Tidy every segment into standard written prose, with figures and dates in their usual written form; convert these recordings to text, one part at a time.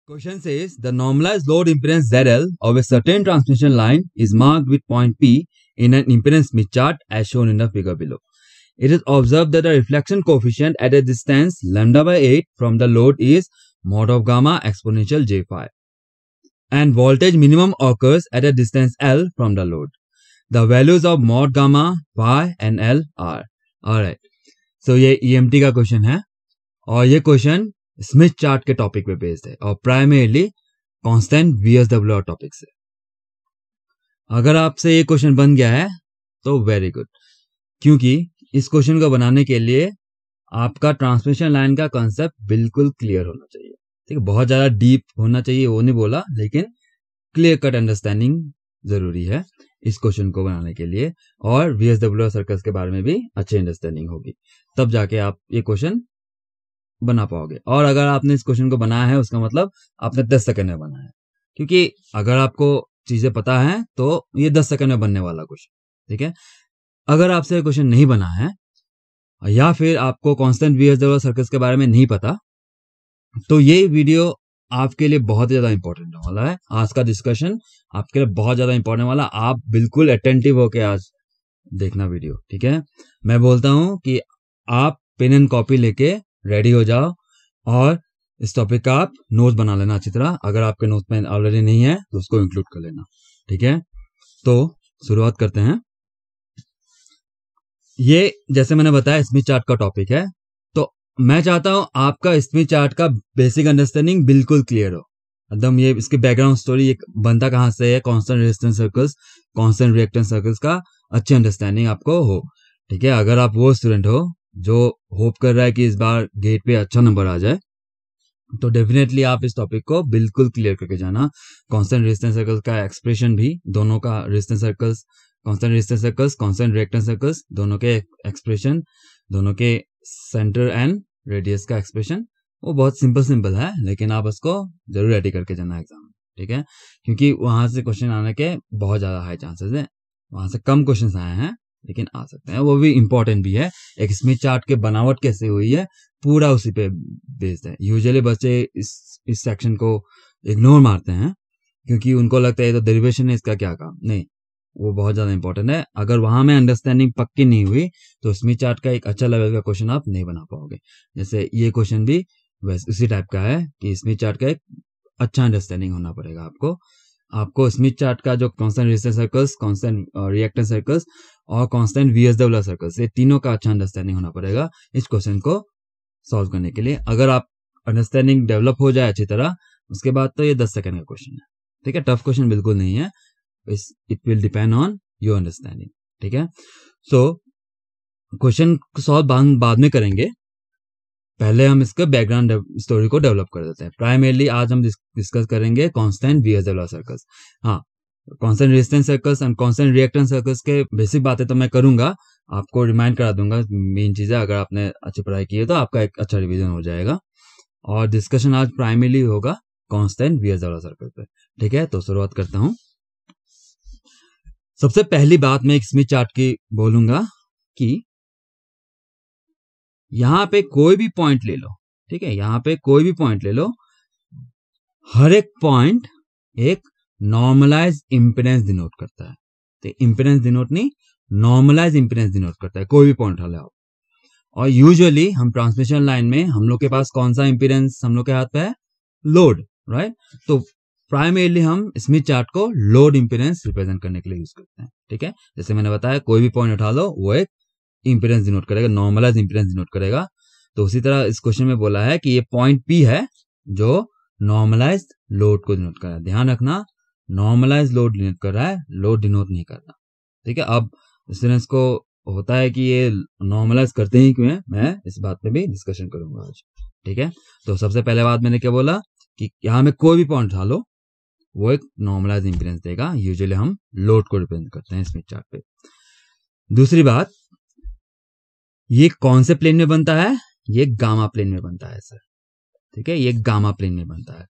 Question says the normalized load impedance ZL of a certain transmission line is marked with point P in an impedance Smith chart as shown in the figure below. It is observed that the reflection coefficient at a distance lambda by 8 from the load is mod of gamma exponential j phi, and voltage minimum occurs at a distance L from the load. The values of mod gamma, phi and L are. Alright, so ये EMT का question है और ये question Smith chart के topic पे based है और primarily constant VSWR topic से। अगर आपसे ये क्वेश्चन बन गया है तो वेरी गुड, क्योंकि इस क्वेश्चन को बनाने के लिए आपका ट्रांसमिशन लाइन का कॉन्सेप्ट बिल्कुल क्लियर होना चाहिए। ठीक है, बहुत ज्यादा डीप होना चाहिए वो नहीं बोला, लेकिन क्लियर कट अंडरस्टैंडिंग जरूरी है इस क्वेश्चन को बनाने के लिए, और VSWR सर्कल्स के बारे में भी अच्छी अंडरस्टैंडिंग होगी, तब जाके आप ये क्वेश्चन बना पाओगे। और अगर आपने इस क्वेश्चन को बनाया है उसका मतलब आपने 10 सेकंड में बनाया है, क्योंकि अगर आपको चीजें पता है तो ये 10 सेकंड में बनने वाला क्वेश्चन। ठीक है, अगर आपसे क्वेश्चन नहीं बना है या फिर आपको कांस्टेंट VSWR सर्कल्स के बारे में नहीं पता, तो ये वीडियो आपके लिए बहुत ज्यादा इंपॉर्टेंट होने वाला है। आज का डिस्कशन आपके लिए बहुत ज्यादा इंपॉर्टेंट वाला, आप बिल्कुल अटेंटिव होके आज देखना वीडियो। ठीक है, मैं बोलता हूं कि आप पेन एंड कॉपी लेके रेडी हो जाओ और इस टॉपिक का आप नोट्स बना लेना अच्छी तरह। अगर आपके नोट्स में ऑलरेडी नहीं है तो उसको इंक्लूड कर लेना। ठीक है, तो शुरुआत करते हैं। ये जैसे मैंने बताया स्मिथ चार्ट का टॉपिक है, तो मैं चाहता हूं आपका स्मिथ चार्ट का बेसिक अंडरस्टैंडिंग बिल्कुल क्लियर हो एकदम। ये इसके बैकग्राउंड स्टोरी, ये बनता कहां से है, constant resistance circles, constant reactance circles का अच्छी अंडरस्टैंडिंग आपको हो। ठीक है, अगर आप वो स्टूडेंट हो जो होप कर रहा है कि इस बार गेट पे अच्छा नंबर आ जाए, तो डेफिनेटली आप इस टॉपिक को बिल्कुल क्लियर करके जाना। कांस्टेंट रेजिस्टेंस सर्कल्स का एक्सप्रेशन भी, दोनों का resistance circles, constant resistance circles, constant reactance circles, दोनों के एक्सप्रेशन, दोनों के सेंटर एंड रेडियस का एक्सप्रेशन, वो बहुत सिंपल है, लेकिन आप उसको जरूर रेडी करके जाना एग्जाम में। ठीक है, क्योंकि वहां से क्वेश्चन आने के बहुत ज्यादा हाई चांसेस है। वहां से कम क्वेश्चन आए हैं लेकिन आ सकते हैं, वो भी इंपॉर्टेंट भी है। एक स्मिथ चार्ट के बनावट कैसे हुई है पूरा उसी पे बेस्ड है। यूजुअली बच्चे इस सेक्शन को इग्नोर मारते हैं क्योंकि उनको लगता है ये तो डेरिवेशन है, इसका क्या काम। नहीं, वो बहुत ज्यादा इंपॉर्टेंट है। अगर वहां में अंडरस्टैंडिंग पक्की नहीं हुई तो स्मिथ चार्ट का एक अच्छा लेवल का क्वेश्चन आप नहीं बना पाओगे। जैसे ये क्वेश्चन भी वैसे उसी टाइप का है कि स्मिथ चार्ट का एक अच्छा अंडरस्टैंडिंग होना पड़ेगा आपको स्मिथ चार्ट का जो constant resistance circles, constant reactance circles और कांस्टेंट VSWR सर्कल्स, ये तीनों का अच्छा अंडरस्टैंडिंग होना पड़ेगा इस क्वेश्चन को सॉल्व करने के लिए। अगर आप अंडरस्टैंडिंग डेवलप हो जाए अच्छी तरह, उसके बाद तो ये 10 सेकंड का क्वेश्चन है। ठीक है, टफ क्वेश्चन बिल्कुल नहीं है, it will depend on your understanding. ठीक है, सो क्वेश्चन सॉल्व बाद में करेंगे, पहले हम इसका बैकग्राउंड स्टोरी को डेवलप कर देते हैं। प्राइमरली आज हम डिस्कस करेंगे कांस्टेंट VSWR सर्कल्स। हाँ, constant resistance circles and constant reactance circles के बेसिक बातें तो मैं करूंगा, आपको रिमाइंड करा दूंगा मेन चीजें। अगर आपने अच्छी पढ़ाई की है तो आपका एक अच्छा रिवीजन हो जाएगा। और डिस्कशन आज प्राइमरली होगा कांस्टेंट VSWR सर्कल पे। ठीक है, तो शुरुआत करता हूं। सबसे पहली बात मैं एक स्मिथ चार्ट की बोलूंगा कि यहां पे कोई भी पॉइंट ले लो। ठीक है, यहां पे कोई भी पॉइंट ले लो, हर एक पॉइंट एक नॉर्मलाइज इंपेडेंस डिनोट करता है। तो इंपेडेंस डिनोट नहीं, नॉर्मलाइज इंपेडेंस डिनोट करता है, कोई भी पॉइंट उठा लो। और यूजुअली हम ट्रांसमिशन लाइन में हम लोग के पास कौन सा इंपेडेंस हम लोग के हाथ पे है, लोड, राइट। तो प्राइमरीली हम स्मिथ चार्ट को लोड इंपेडेंस रिप्रेजेंट करने के लिए यूज करते हैं। ठीक है, जैसे मैंने बताया कोई भी पॉइंट उठा लो वो एक इंपेडेंस डिनोट करेगा, नॉर्मलाइज इंपेडेंस डिनोट करेगा। तो उसी तरह इस क्वेश्चन में बोला है कि ये पॉइंट P है जो नॉर्मलाइज लोड को डिनोट कर रहा है। ध्यान रखना, नॉर्मलाइज लोड डिनोट कर रहा है, लोड डिनोट नहीं कर रहा। ठीक है, अब स्टूडेंट्स को होता है कि ये नॉर्मलाइज करते ही क्यों है, मैं इस बात पे भी डिस्कशन करूंगा आज। ठीक है, तो सबसे पहले बात मैंने क्या बोला कि यहां में कोई भी पॉइंट उठा लो वो एक नॉर्मलाइज इंपेडेंस देगा। यूजुअली हम लोड को रिप्रेजेंट करते हैं स्मिथ चार्ट पे। दूसरी बात, ये कौन से प्लेन में बनता है, ये गामा प्लेन में बनता है सर। ठीक है, ये गामा प्लेन में बनता है।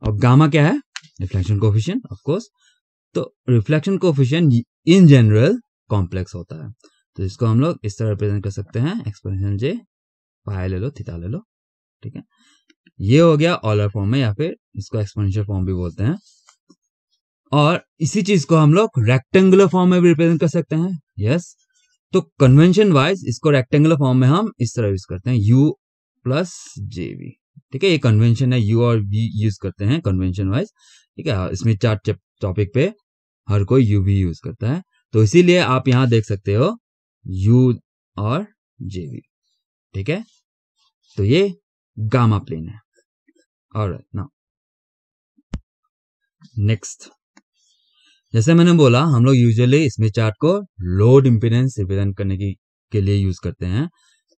और गामा क्या है, रिफ्लेक्शन कोएफिशिएंट ऑफ कोर्स। तो reflection coefficient in general complex होता है, तो इसको हम लोग इस तरह रिप्रेजेंट कर सकते हैं, एक्सपोनेंशियल j, पाई ले लो, थीटा ले लो। ठीक है, ये हो गया ऑलर फॉर्म में या फिर इसको एक्सपोनेंशियल फॉर्म भी बोलते हैं। और इसी चीज को हम लोग रेक्टेंगुलर फॉर्म में भी रिप्रेजेंट कर सकते हैं। यस, तो कन्वेंशन वाइज इसको रेक्टेंगुलर फॉर्म में हम इस तरह यूज करते हैं, u प्लस जेवी। ठीक है, ये कन्वेंशन है, u और v यूज करते हैं कन्वेंशन वाइज। ठीक है, स्मिथ चार्ट टॉपिक पे हर कोई u भी यूज करता है, तो इसीलिए आप यहां देख सकते हो u और जेवी। ठीक है, तो ये गामा प्लेन है। ऑलराइट, नाउ नेक्स्ट, जैसे मैंने बोला हम लोग यूजुअली स्मिथ चार्ट को लोड इंपीडेंस रिप्रेजेंट करने के लिए यूज करते हैं।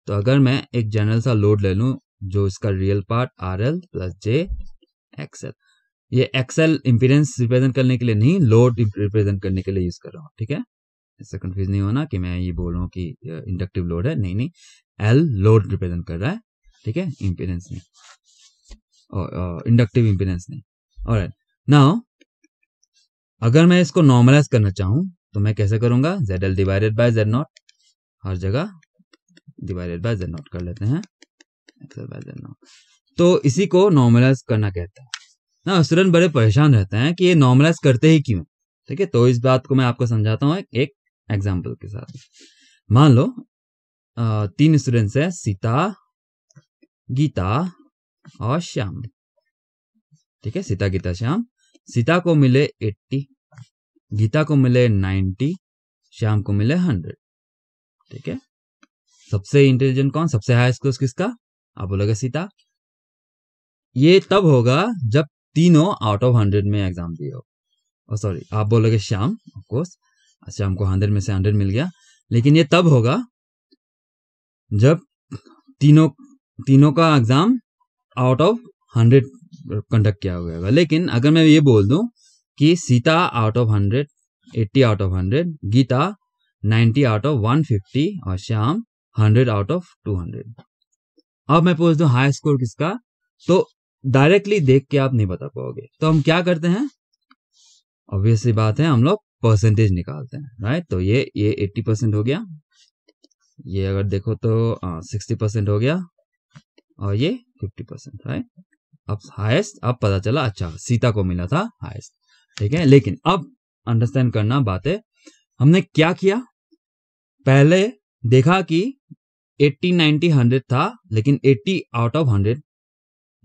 तो अगर मैं एक जनरल सा लोड ले लूं, जो इसका रियल पार्ट RL प्लस जे XL, ये XL इंपीडेंस रिप्रेजेंट करने के लिए नहीं, लोड रिप्रेजेंट करने के लिए यूज कर रहा हूँ। ठीक है, इससे कंफ्यूज नहीं होना कि मैं ये बोल रहा हूँ कि इंडक्टिव लोड है, नहीं नहीं, L लोड रिप्रेजेंट कर रहा है। ठीक है, इंपीडेंस नहीं, और इंडक्टिव इंपीडेंस नहीं। ऑलराइट, नाउ अगर मैं इसको नॉर्मलाइज करना चाहूं तो मैं कैसे करूंगा, ZL डिवाइडेड बाय Z0, हर जगह डिवाइडेड बाय Z0 कर लेते हैं, XL बाय Z0। तो इसी को नॉर्मलाइज करना कहते हैं ना। स्टूडेंट बड़े परेशान रहते हैं कि ये नॉर्मलाइज करते ही क्यों। ठीक है, तो इस बात को मैं आपको समझाता हूँ एक एग्जाम्पल के साथ। मान लो 3 स्टूडेंट्स है, सीता, गीता और श्याम। ठीक है, सीता, गीता, श्याम। सीता को मिले 80, गीता को मिले 90, श्याम को मिले 100। ठीक है, सबसे इंटेलिजेंट कौन, सबसे हाई स्कोर किसका, आप बोलोगे सीता। ये तब होगा जब तीनों आउट ऑफ 100 में एग्जाम दिए हो। सॉरी, आप बोलोगे श्याम, ऑफ कोर्स श्याम को 100 में से 100 मिल गया। लेकिन ये तब होगा जब तीनों का एग्जाम आउट ऑफ 100 कंडक्ट किया होगा। लेकिन अगर मैं ये बोल दूं कि Sita out of 100, 80 out of 100, Geeta 90 out of 150 और श्याम 100 आउट ऑफ 200, अब मैं पूछ दूं हाई स्कोर किसका, तो डायरेक्टली देख के आप नहीं बता पाओगे। तो हम क्या करते हैं, ऑब्वियस सी बात है, हम लोग परसेंटेज निकालते हैं। राइट, तो ये 80% हो गया, ये अगर देखो तो 60% हो गया, और ये 50%। राइट, अब हाईएस्ट अब पता चला, अच्छा सीता को मिला था हाईएस्ट। ठीक है, लेकिन अब अंडरस्टैंड करना बात है, हमने क्या किया, पहले देखा कि 80 90 100 था, लेकिन 80 out of 100,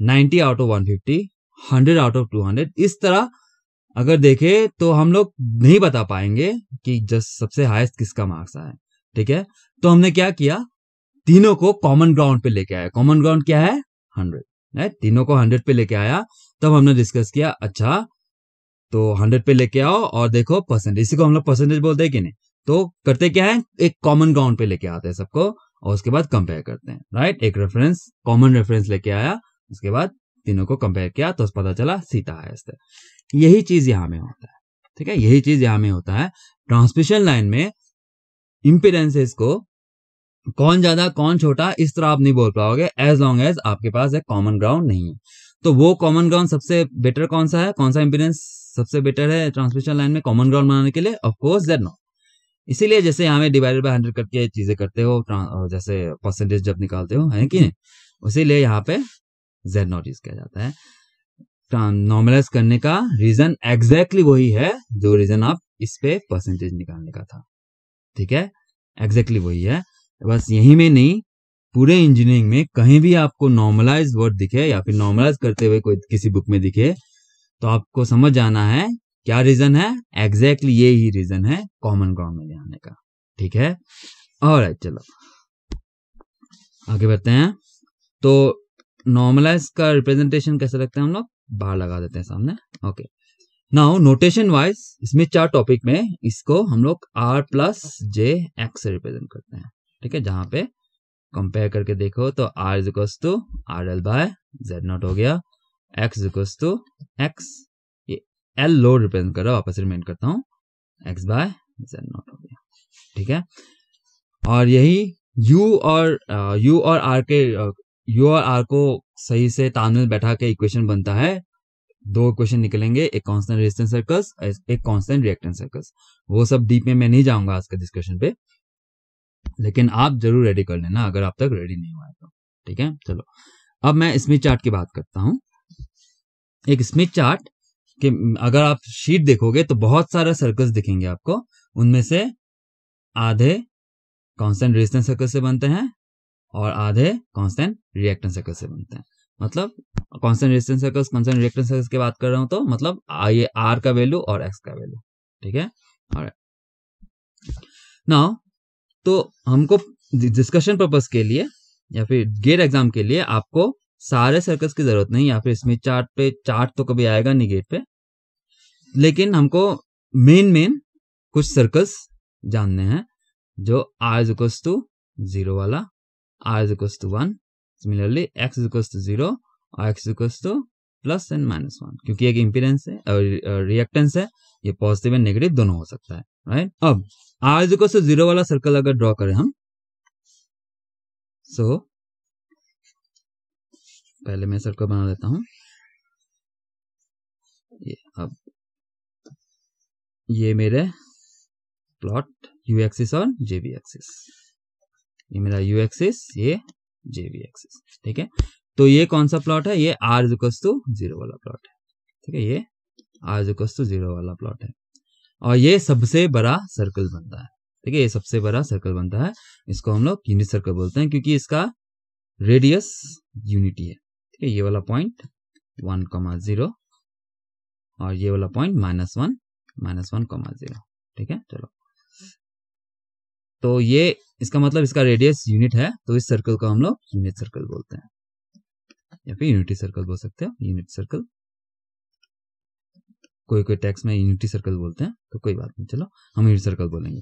90 out of 150, 100 out of 200, इस तरह अगर देखे तो हम लोग नहीं बता पाएंगे कि जस्ट सबसे हाईएस्ट किसका मार्क्स आया। ठीक है, तो हमने क्या किया, तीनों को कॉमन ग्राउंड पे लेके आया। कॉमन ग्राउंड क्या है, 100। तीनों को 100 पे लेके आया, तब हमने डिस्कस किया, अच्छा तो 100 पे लेके आओ और देखो परसेंटेज, इसी को हम लोग परसेंटेज बोलते हैं कि नहीं। तो करते क्या है, एक कॉमन ग्राउंड पे लेके आते हैं सबको, और उसके बाद कंपेयर करते हैं। राइट, एक रेफरेंस, कॉमन रेफरेंस लेके आया, उसके बाद तीनों को कंपेयर किया, तो पता चला सीता हाईएस्ट है। यही चीज यहां में होता है। ठीक है, यही चीज यहां में होता है। ट्रांसमिशन लाइन में इंपीडेंसेस को कौन ज्यादा कौन छोटा इस तरह आप नहीं बोल पाओगे, एज लॉन्ग एज आपके पास एक कॉमन ग्राउंड नहीं है। तो वो कॉमन ग्राउंड सबसे बेटर कौन सा है, कौन सा इंपीडेंस सबसे बेटर है ट्रांसमिशन लाइन में कॉमन ग्राउंड बनाने के लिए, ऑफ कोर्स Z0। इसीलिए जैसे यहाँ में डिवाइडेड बाय 100 करके चीजें करते हो, जैसे परसेंटेज जब निकालते हो, है कि नहीं, उसीलिए यहाँ पे Z0 यूज किया जाता है। नॉर्मलाइज करने का रीजन एग्जैक्टली वही है जो रीजन आप इस पे परसेंटेज निकालने का था। ठीक है, एग्जैक्टली वही है। बस यही में नहीं, पूरे इंजीनियरिंग में कहीं भी आपको नॉर्मलाइज वर्ड दिखे या फिर नॉर्मलाइज करते हुए कोई किसी बुक में दिखे, तो आपको समझ जाना है क्या रीजन है, एग्जैक्टली ये ही रीजन है कॉमन ग्राउंड में ले आने का। ठीक है, ऑलराइट, चलो आगे बढ़ते हैं। तो नॉर्मलाइज का रिप्रेजेंटेशन कैसे रखते हैं हम लोग, बाहर लगा देते हैं सामने। Okay, now notation wise Smith chart topic में इसको हम लोग R प्लस जे एक्स से रिप्रेजेंट करते हैं। ठीक है, जहां पे कंपेयर करके देखो तो R is equals to RL by Z0 हो गया, X is equals to X, ये L लोड रिप्रेजेंट कर रहा हूं, वापस रिमाइंड करता हूं, X बाय Z0 हो गया। ठीक है, और यही U और R को सही से तालमेल बैठा के इक्वेशन बनता है। 2 इक्वेशन निकलेंगे, एक कांस्टेंट रेजिस्टेंस सर्कल्स, एक कांस्टेंट रिएक्टेंस सर्कल्स। वो सब डीप में मैं नहीं जाऊंगा आज के डिस्कशन पे, लेकिन आप जरूर रेडी कर लेना अगर आप तक रेडी नहीं हुआ है तो। ठीक है, चलो अब मैं स्मिथ चार्ट की बात करता हूं। एक स्मिथ चार्ट कि अगर आप शीट देखोगे तो बहुत सारे सर्कल्स दिखेंगे आपको, उनमें से आधे कांस्टेंट रेजिस्टेंस सर्कल से बनते हैं और आधे कांस्टेंट रिएक्टेंस सर्कल से बनते हैं। मतलब constant resistance circles, constant reactance circles की बात कर रहा हूं तो मतलब ये आर का वैल्यू और एक्स का वैल्यू, ठीक है। ऑलराइट, नाउ तो हमको डिस्कशन पर्पस के लिए या फिर गेट एग्जाम के लिए आपको सारे सर्कल्स की जरूरत नहीं, या फिर स्मिथ चार्ट पे चार्ट तो कभी आएगा नहीं गेट पे, लेकिन हमको मेन कुछ सर्कल्स जानने हैं जो r इज इक्वल्स टू 0 वाला, r is equals to 1, similarly x is equals to 0 और x is equals to plus and minus 1, क्योंकि एक इम्पीडेंस है और रिएक्टेंस है, ये पॉजिटिव एंड नेगेटिव दोनों हो सकता है, राइट। अब r इज इक्वल्स टू 0 वाला सर्कल अगर ड्रॉ करें हम, सो पहले मैं सर्कल बना देता हूं। अब ये मेरे प्लॉट यू एक्सिस और जेबी एक्सिस, ये मेरा यू एक्सिस, ये जेबी एक्सिस, ठीक है। तो ये कौन सा प्लॉट है, ये r इज इक्वल्स टू 0 वाला प्लॉट है, ठीक है। ये r इज इक्वल्स टू 0 वाला प्लॉट है और ये सबसे बड़ा सर्कल बनता है, ठीक है। ये सबसे बड़ा सर्कल बनता है, इसको हम लोग यूनिट सर्कल बोलते हैं क्योंकि इसका रेडियस यूनिटी है, ठीक है। ये वाला पॉइंट 1,0 और ये वाला पॉइंट -1,0, ठीक है। चलो, तो ये इसका मतलब इसका रेडियस यूनिट है, तो इस सर्कल को हम लोग यूनिट सर्कल बोलते हैं या फिर यूनिटी सर्कल बोल सकते हो, यूनिट सर्कल। कोई टेक्स्ट में यूनिटी सर्कल बोलते हैं तो कोई बात नहीं, चलो हम यूनिट सर्कल बोलेंगे।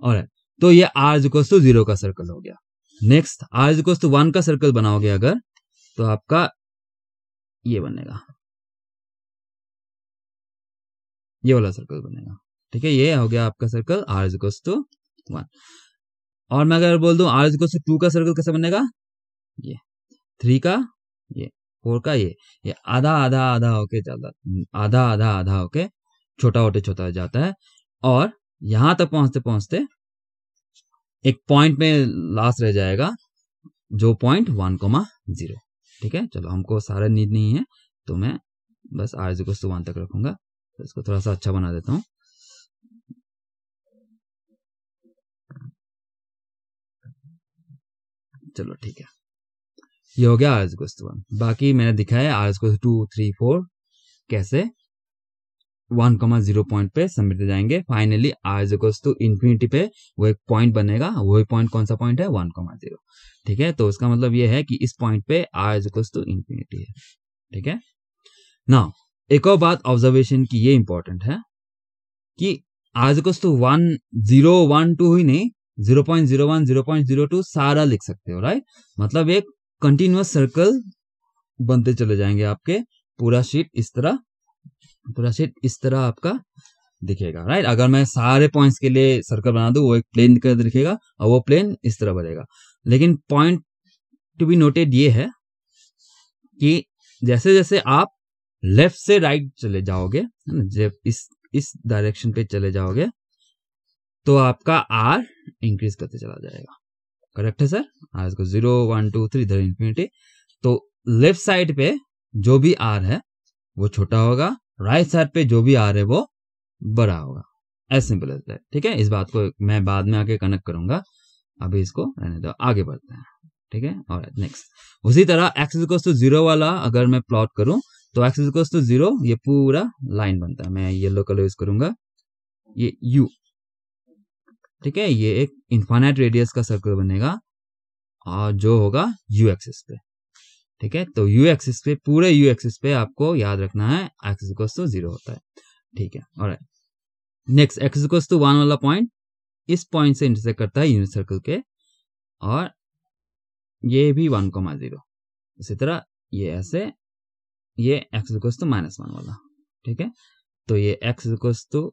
और तो ये r इज इक्वल्स टू 0 का सर्कल हो गया। Next r is equals to 1 का सर्कल बनाओगे अगर, तो आपका ये बनेगा, ये वाला सर्कल बनेगा, ठीक है। ये हो गया आपका circle r is equals to 1। और मैं अगर बोल दूं r इज इक्वल्स टू 2 का सर्कल कैसे बनेगा, ये 3 का, ये 4 का, ये आधा आधा आधा होके चलता, आधा आधा आधा होके छोटा हो जाता है और यहां तक पहुंचते पहुंचते एक पॉइंट में लास्ट रह जाएगा जो पॉइंट 1,0, ठीक है। चलो, हमको सारा नीड नहीं है तो मैं बस r इज इक्वल्स टू 1 तक रखूंगा, तो इसको थोड़ा सा अच्छा बना देता हूं। चलो ठीक है, ये हो गया r इज इक्वल्स टू 1। बाकी मैंने दिखाया r इज इक्वल्स टू 2, 3, 4 कैसे 1,0 पॉइंट पे समिट जाएंगे। Finally r is equals to infinity पे वो एक पॉइंट बनेगा, वही पॉइंट कौन सा पॉइंट है, 1,0, ठीक है। तो इसका मतलब ये है कि इस पॉइंट पे r is equals to infinity है, ठीक है। नाउ एक और बात ऑब्जर्वेशन की ये इंपॉर्टेंट है कि r इज इक्वल्स टू 1, 0, 1, 2 ही नहीं, 0.01, 0.02 सारा लिख सकते हो, राइट। मतलब एक कंटिन्यूअस सर्कल बनते चले जाएंगे आपके, पूरा शीट इस तरह आपका दिखेगा, राइट। अगर मैं सारे पॉइंट्स के लिए सर्कल बना दूं, वो एक प्लेन की तरह दिखेगा और वो प्लेन इस तरह बनेगा। लेकिन पॉइंट टू बी नोटेड ये है कि जैसे जैसे आप लेफ्ट से राइट चले जाओगे, जब इस डायरेक्शन पे चले जाओगे तो आपका r इंक्रीज करते चला जाएगा, करेक्ट है सर। r इसको 0, 1, 2, 3 इधर इंफिनिटी, तो लेफ्ट साइड पे जो भी r है वो छोटा होगा, राइट साइड पे जो भी r है वो बड़ा होगा, एज सिंपल एज दैट, ठीक है। इस बात को मैं बाद में आके कनेक्ट करूंगा, अभी इसको रहने दो, आगे बढ़ते हैं, ठीक है। और नेक्स्ट उसी तरह x इज इक्वल्स टू 0 वाला अगर मैं प्लॉट करूं तो x इज इक्वल्स टू 0 ये पूरा लाइन बनता है, मैं येलो कलर यूज करूंगा, ये u, ठीक है। ये एक इनफाइनाइट रेडियस का सर्कल बनेगा और जो होगा u एक्सिस पे, ठीक है। तो u एक्सिस पे, पूरे u एक्सिस पे आपको याद रखना है x इज इक्वल्स टू 0 होता है, ठीक है। Alright, next x is equals to 1 वाला पॉइंट इस पॉइंट से इंटरसेक्ट करता है यूनिट सर्कल के, और ये भी 1,0, इसी तरह ये ऐसे, ये x इक्वल्स टू -1 वाला, ठीक है। तो ये x इक्वल्स टू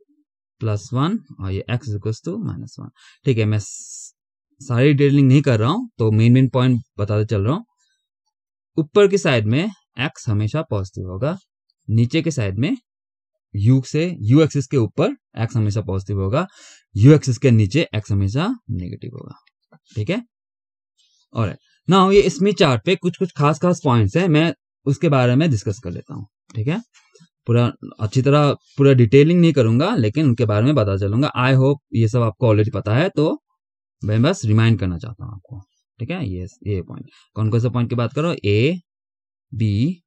+1 और ये x इक्वल्स टू -1, ठीक है। मैं सारी डिटेलिंग नहीं कर रहा हूं, तो मेन पॉइंट बताते चल रहा हूं। ऊपर की साइड में x हमेशा पॉजिटिव होगा, नीचे के साइड में u एक्सिस के ऊपर x हमेशा पॉजिटिव होगा, u एक्सिस के नीचे x हमेशा नेगेटिव होगा, ठीक है। और नाउ ये स्मिथ चार्ट पे कुछ खास पॉइंट्स हैं, मैं उसके बारे में डिस्कस कर लेता हूं। ठीक है। पूरा अच्छी तरह पूरा डिटेलिंग नहीं करूंगा, लेकिन उनके बारे में बता चलूंगा। आई होप ये सब आपको ऑलरेडी पता है, तो मैं बस रिमाइंड करना चाहता हूँ आपको, ठीक है। ये पॉइंट, कौन कौन से पॉइंट की बात करो, ए बी,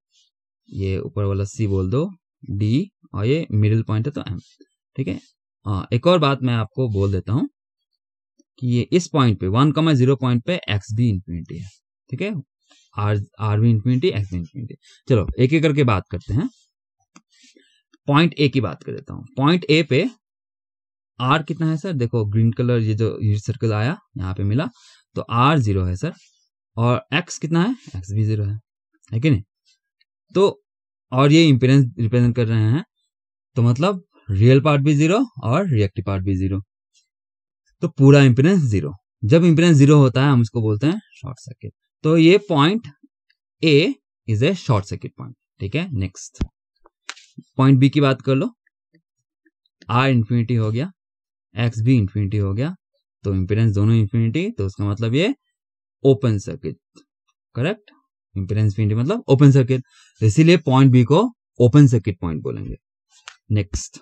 ये ऊपर वाला सी बोल दो, डी, और ये मिडिल पॉइंट है तो एम, ठीक है। एक और बात मैं आपको बोल देता हूँ कि ये इस पॉइंट पे 1,0 पॉइंट पे एक्स भी इंफिनिटी है, ठीक है। आर भी इंफिनिटी, एक्स भी इंफिनिटी। चलो एक एक करके बात करते हैं। पॉइंट ए की बात कर देता हूँ। पॉइंट ए पे आर कितना है सर, देखो ग्रीन कलर ये जो सर्कल आया यहाँ पे मिला, तो आर 0 है सर, और एक्स कितना है, एक्स भी 0 है कि नहीं। तो और ये इम्पीडेंस रिप्रेजेंट कर रहे हैं, तो मतलब रियल पार्ट भी 0 और रिएक्टिव पार्ट भी 0, तो पूरा इम्पीडेंस 0। जब इम्पीडेंस 0 होता है हम इसको बोलते हैं शॉर्ट सर्किट। तो ये point A is a short circuit point, ठीक है। नेक्स्ट पॉइंट बी की बात कर लो। आर इंफिनिटी हो गया, एक्स भी इंफिनिटी हो गया, तो इम्पीडेंस दोनों इंफिनिटी, तो उसका मतलब ये open circuit, correct. Impedance infinity मतलब ओपन सर्किट, इसीलिए पॉइंट बी को ओपन सर्किट पॉइंट बोलेंगे। नेक्स्ट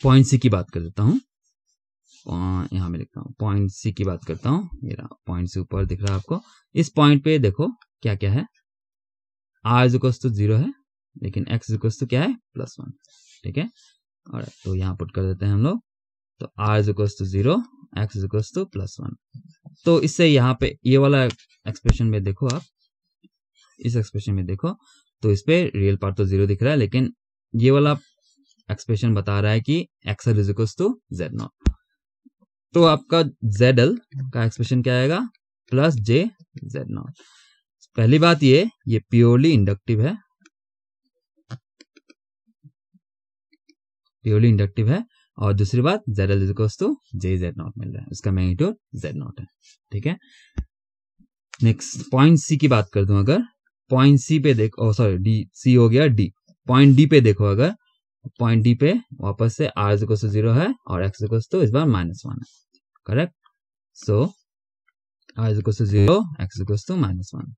पॉइंट सी की बात कर देता हूं, यहां में लिखता हूं, पॉइंट सी की बात करता हूं। ये रहा पॉइंट सी, ऊपर दिख रहा है आपको। इस पॉइंट पे देखो क्या क्या है, आर इज इक्वल्स टू 0 है, लेकिन एक्स इज इक्वल्स टू क्या है, +1, ठीक है। और तो यहां पुट कर देते हैं हम लोग, तो r is equals to 0, x is equals to +1। तो इससे यहाँ पे ये वाला एक्सप्रेशन में देखो आप, इस एक्सप्रेशन में देखो तो इस पे रियल पार्ट तो 0 दिख रहा है, लेकिन ये वाला एक्सप्रेशन बता रहा है कि XL is equals to Z0। तो आपका ZL का एक्सप्रेशन क्या आएगा, +j/Z0। पहली बात ये प्योरली इंडक्टिव है, प्योरली इंडक्टिव है। और दूसरी बात ZL is equals to j/Z0 मिल रहा है, इसका मैग्नीट्यूड Z0 है, ठीक है। नेक्स्ट पॉइंट सी की बात कर दूं, अगर पॉइंट सी पे देखो, सॉरी डी, सी हो गया डी, पॉइंट डी पे देखो, अगर पॉइंट डी पे वापस से r इज इक्वल्स टू 0 है और x इज इक्वल्स टू इस बार -1 है, correct. So r is equals to 0, x is equals to -1।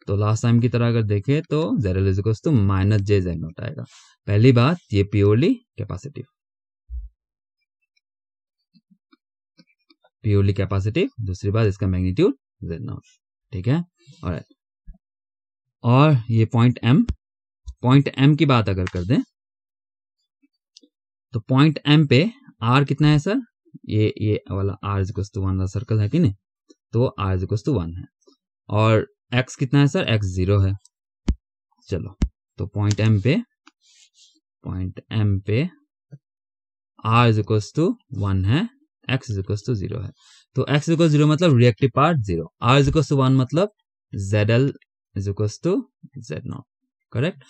तो लास्ट टाइम की तरह अगर देखें तो ZL is equals to -j/Z0 आएगा। पहली बात ये प्योरली कैपेसिटिव, प्योरली कैपेसिटिव। दूसरी बात इसका मैग्नीट्यूड Z0, ठीक है। और ये पॉइंट M की बात अगर कर दें, तो पॉइंट M पे R कितना है सर, ये वाला R इज इक्वल्स टू 1 वाला सर्कल है कि नहीं, तो R इज इक्वल्स टू 1 है। और X कितना है सर, X 0 है। चलो तो पॉइंट M पे R इज इक्वल्स टू 1 है, X इज इक्वल्स टू 0 है। तो X इज इक्वल्स 0 मतलब reactive part 0, R is equals to 1 मतलब ZL is equals to Z0, correct.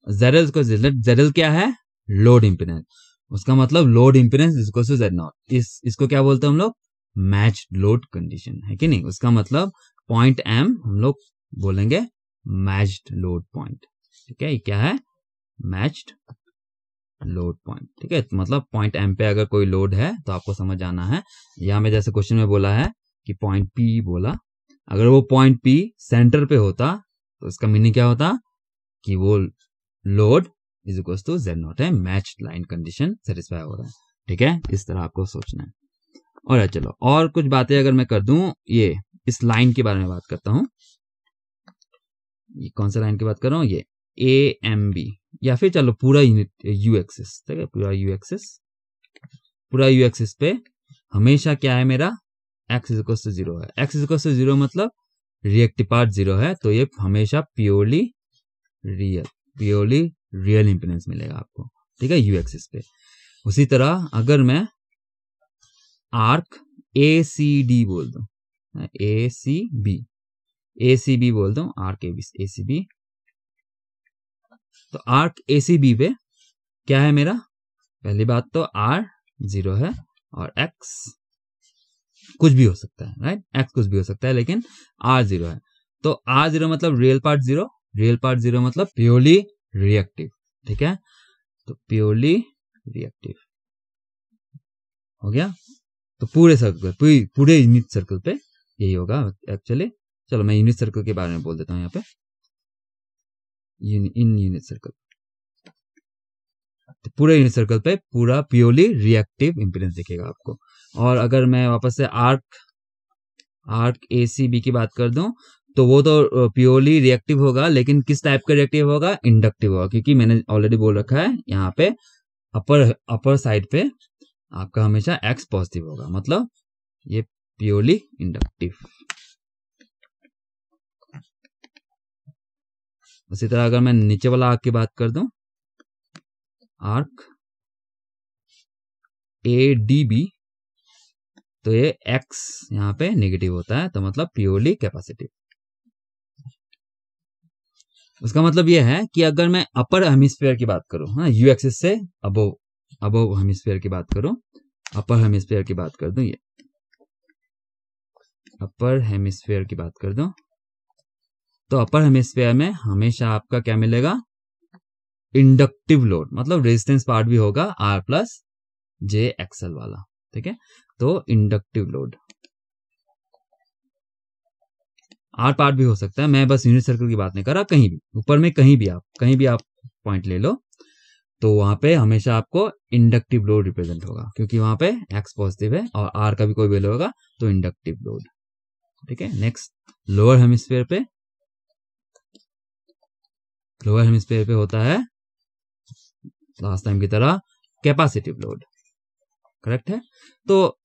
ZL क्या है, लोड इंपीडेंस, उसका मतलब load impedance is equals to Z0। इसको क्या बोलते हैं हम लोग, मैच्ड लोड कंडीशन, है कि नहीं। उसका मतलब पॉइंट M हम लोग बोलेंगे मैच्ड लोड पॉइंट, ठीक है। ये क्या है, मैच्ड लोड पॉइंट, ठीक है। मतलब पॉइंट M पे अगर कोई लोड है तो आपको समझ आना है, यहाँ में जैसे क्वेश्चन में बोला है कि पॉइंट P बोला, अगर वो पॉइंट P सेंटर पे होता तो इसका मीनिंग क्या होता कि वो load is equal to Z0 है, मैच्ड लाइन कंडीशन सेटिस्फाई हो रहा है, ठीक है। इस तरह आपको सोचना है। और चलो और कुछ बातें अगर मैं कर दूं, ये इस लाइन के बारे में बात करता हूं। ये कौन सा लाइन की बात कर रहा हूं, ये AMB, या फिर चलो पूरा यूनिट U एक्सिस, ठीक है। पूरा U एक्सिस पे हमेशा क्या है मेरा, x इज इक्वल टू 0 है। x इज इक्वल टू 0 मतलब रिएक्टिव पार्ट 0 है, तो ये हमेशा प्योरली रियल इंपीडेंस मिलेगा आपको, ठीक है, U एक्सिस पे। उसी तरह अगर मैं आर्क ACD बोल दूं, ACB बोल दूं, आर्क ACB, तो आर्क ACB पे क्या है मेरा, पहली बात तो R 0 है और X कुछ भी हो सकता है, राइट। X कुछ भी हो सकता है, लेकिन R 0 है। तो R 0 मतलब रियल पार्ट 0 मतलब प्योरली रिएक्टिव, ठीक है। तो प्योरली रिएक्टिव हो गया। तो पूरे सर्कल, पूरे यूनिट सर्कल पे यही होगा एक्चुअली। चलो मैं यूनिट सर्कल के बारे में बोल देता हूँ यहाँ पे, इन यूनिट सर्कल, पूरे यूनिट सर्कल पे पूरा प्योरली रिएक्टिव इम्पीडेंस दिखेगा आपको। और अगर मैं वापस से आर्क ACB की बात कर दूं तो वो तो प्योरली रिएक्टिव होगा, लेकिन किस टाइप का रिएक्टिव होगा? इंडक्टिव होगा, क्योंकि मैंने ऑलरेडी बोल रखा है यहाँ पे अपर साइड पे आपका हमेशा X पॉजिटिव होगा, मतलब ये प्योरली इंडक्टिव। उसी तरह अगर मैं नीचे वाला आर्क की बात कर दूं, आर्क ADB, तो ये X यहाँ पे नेगेटिव होता है, तो मतलब प्योरली कैपेसिटिव। उसका मतलब यह है कि अगर मैं अपर हेमिस्फीयर की बात करूं, हाँ, U एक्सिस से अबोव हेमिस्फीयर की बात करूं, अपर हेमिस्फीयर की बात कर दूं, ये अपर हेमिस्फीयर की बात कर दूं, तो अपर हेमिस्फीयर में हमेशा आपका क्या मिलेगा? इंडक्टिव लोड, मतलब रेजिस्टेंस पार्ट भी होगा R+JXL वाला, ठीक है। तो इंडक्टिव लोड R पार्ट भी हो सकता है, मैं बस यूनिट सर्कल की बात नहीं कर रहा, कहीं भी ऊपर में कहीं भी आप पॉइंट ले लो, तो वहां पे हमेशा आपको इंडक्टिव लोड रिप्रेजेंट होगा, क्योंकि वहां पे X पॉजिटिव है और R का भी कोई वैल्यू होगा, तो इंडक्टिव लोड, ठीक है। नेक्स्ट लोअर हेमिस्फीयर पे होता है लास्ट टाइम की तरह कैपेसिटिव लोड, करेक्ट है। तो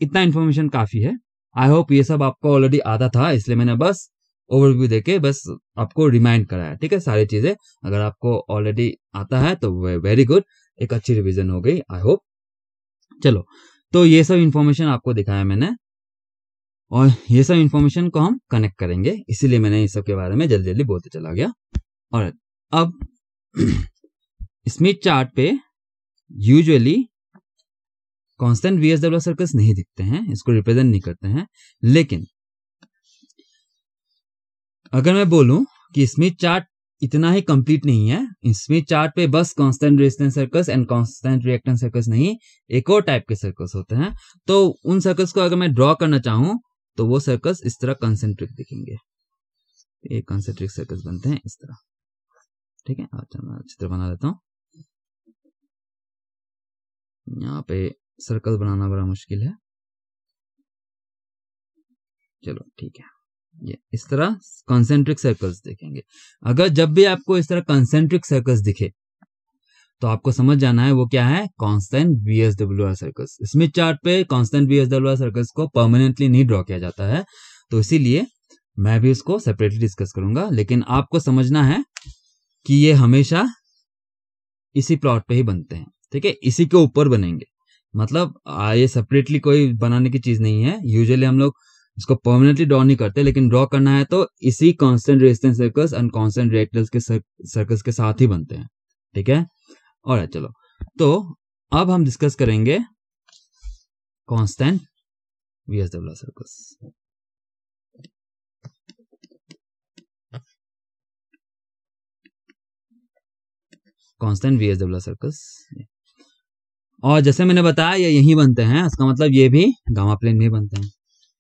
इतना इंफॉर्मेशन काफी है। आई होप ये सब आपको ऑलरेडी आता था, इसलिए मैंने बस ओवरव्यू देके बस आपको रिमाइंड कराया, ठीक है। सारी चीजें अगर आपको ऑलरेडी आता है तो वेरी गुड, एक अच्छी रिवीजन हो गई, आई होप। चलो, तो ये सब इंफॉर्मेशन आपको दिखाया मैंने, और ये सब इंफॉर्मेशन को हम कनेक्ट करेंगे, इसीलिए मैंने इस सब के बारे में जल्दी जल्दी बोलते चला गया। और अब स्मिथ चार्ट पे यूजुअली कांस्टेंट VSWR सर्कल्स नहीं दिखते हैं, इसको रिप्रेजेंट नहीं करते हैं, लेकिन अगर मैं बोलूं कि स्मिथ चार्ट इतना ही कंप्लीट नहीं है, स्मिथ चार्ट पे बस constant resistance circles and constant reactance circles नहीं, एक और टाइप के सर्कल्स होते हैं। तो उन सर्कल्स को अगर मैं ड्रॉ करना चाहूं तो वो सर्कल्स इस तरह कंसेंट्रिक दिखेंगे, ये कंसेंट्रिक सर्कल्स बनते हैं इस तरह, ठीक है। अच्छा, मैं चित्र बना देता हूं। यहाँ पे सर्कल बनाना बड़ा मुश्किल है, चलो ठीक है। ये इस तरह कंसेंट्रिक सर्कल्स देखेंगे। अगर जब भी आपको इस तरह कंसेंट्रिक सर्कल्स दिखे तो आपको समझ जाना है वो क्या है? Constant VSWR circles. Smith chart पे कांस्टेंट VSWR सर्कल्स को परमानेंटली नहीं ड्रॉ किया जाता है, तो इसीलिए मैं भी उसको सेपरेटली डिस्कस करूंगा, लेकिन आपको समझना है कि ये हमेशा इसी प्लॉट पे ही बनते हैं, ठीक है, इसी के ऊपर बनेंगे, मतलब ये सेपरेटली कोई बनाने की चीज नहीं है। यूजुअली हम लोग इसको परमानेंटली ड्रॉ नहीं करते, लेकिन ड्रॉ करना है तो इसी constant resistance circles and constant reactance के सर्कल्स के साथ ही बनते हैं, ठीक है। और चलो, तो अब हम डिस्कस करेंगे constant VSWR circles. Constant VSWR circles, और जैसे मैंने बताया ये यही बनते हैं, इसका मतलब ये भी गामा प्लेन में बनते हैं,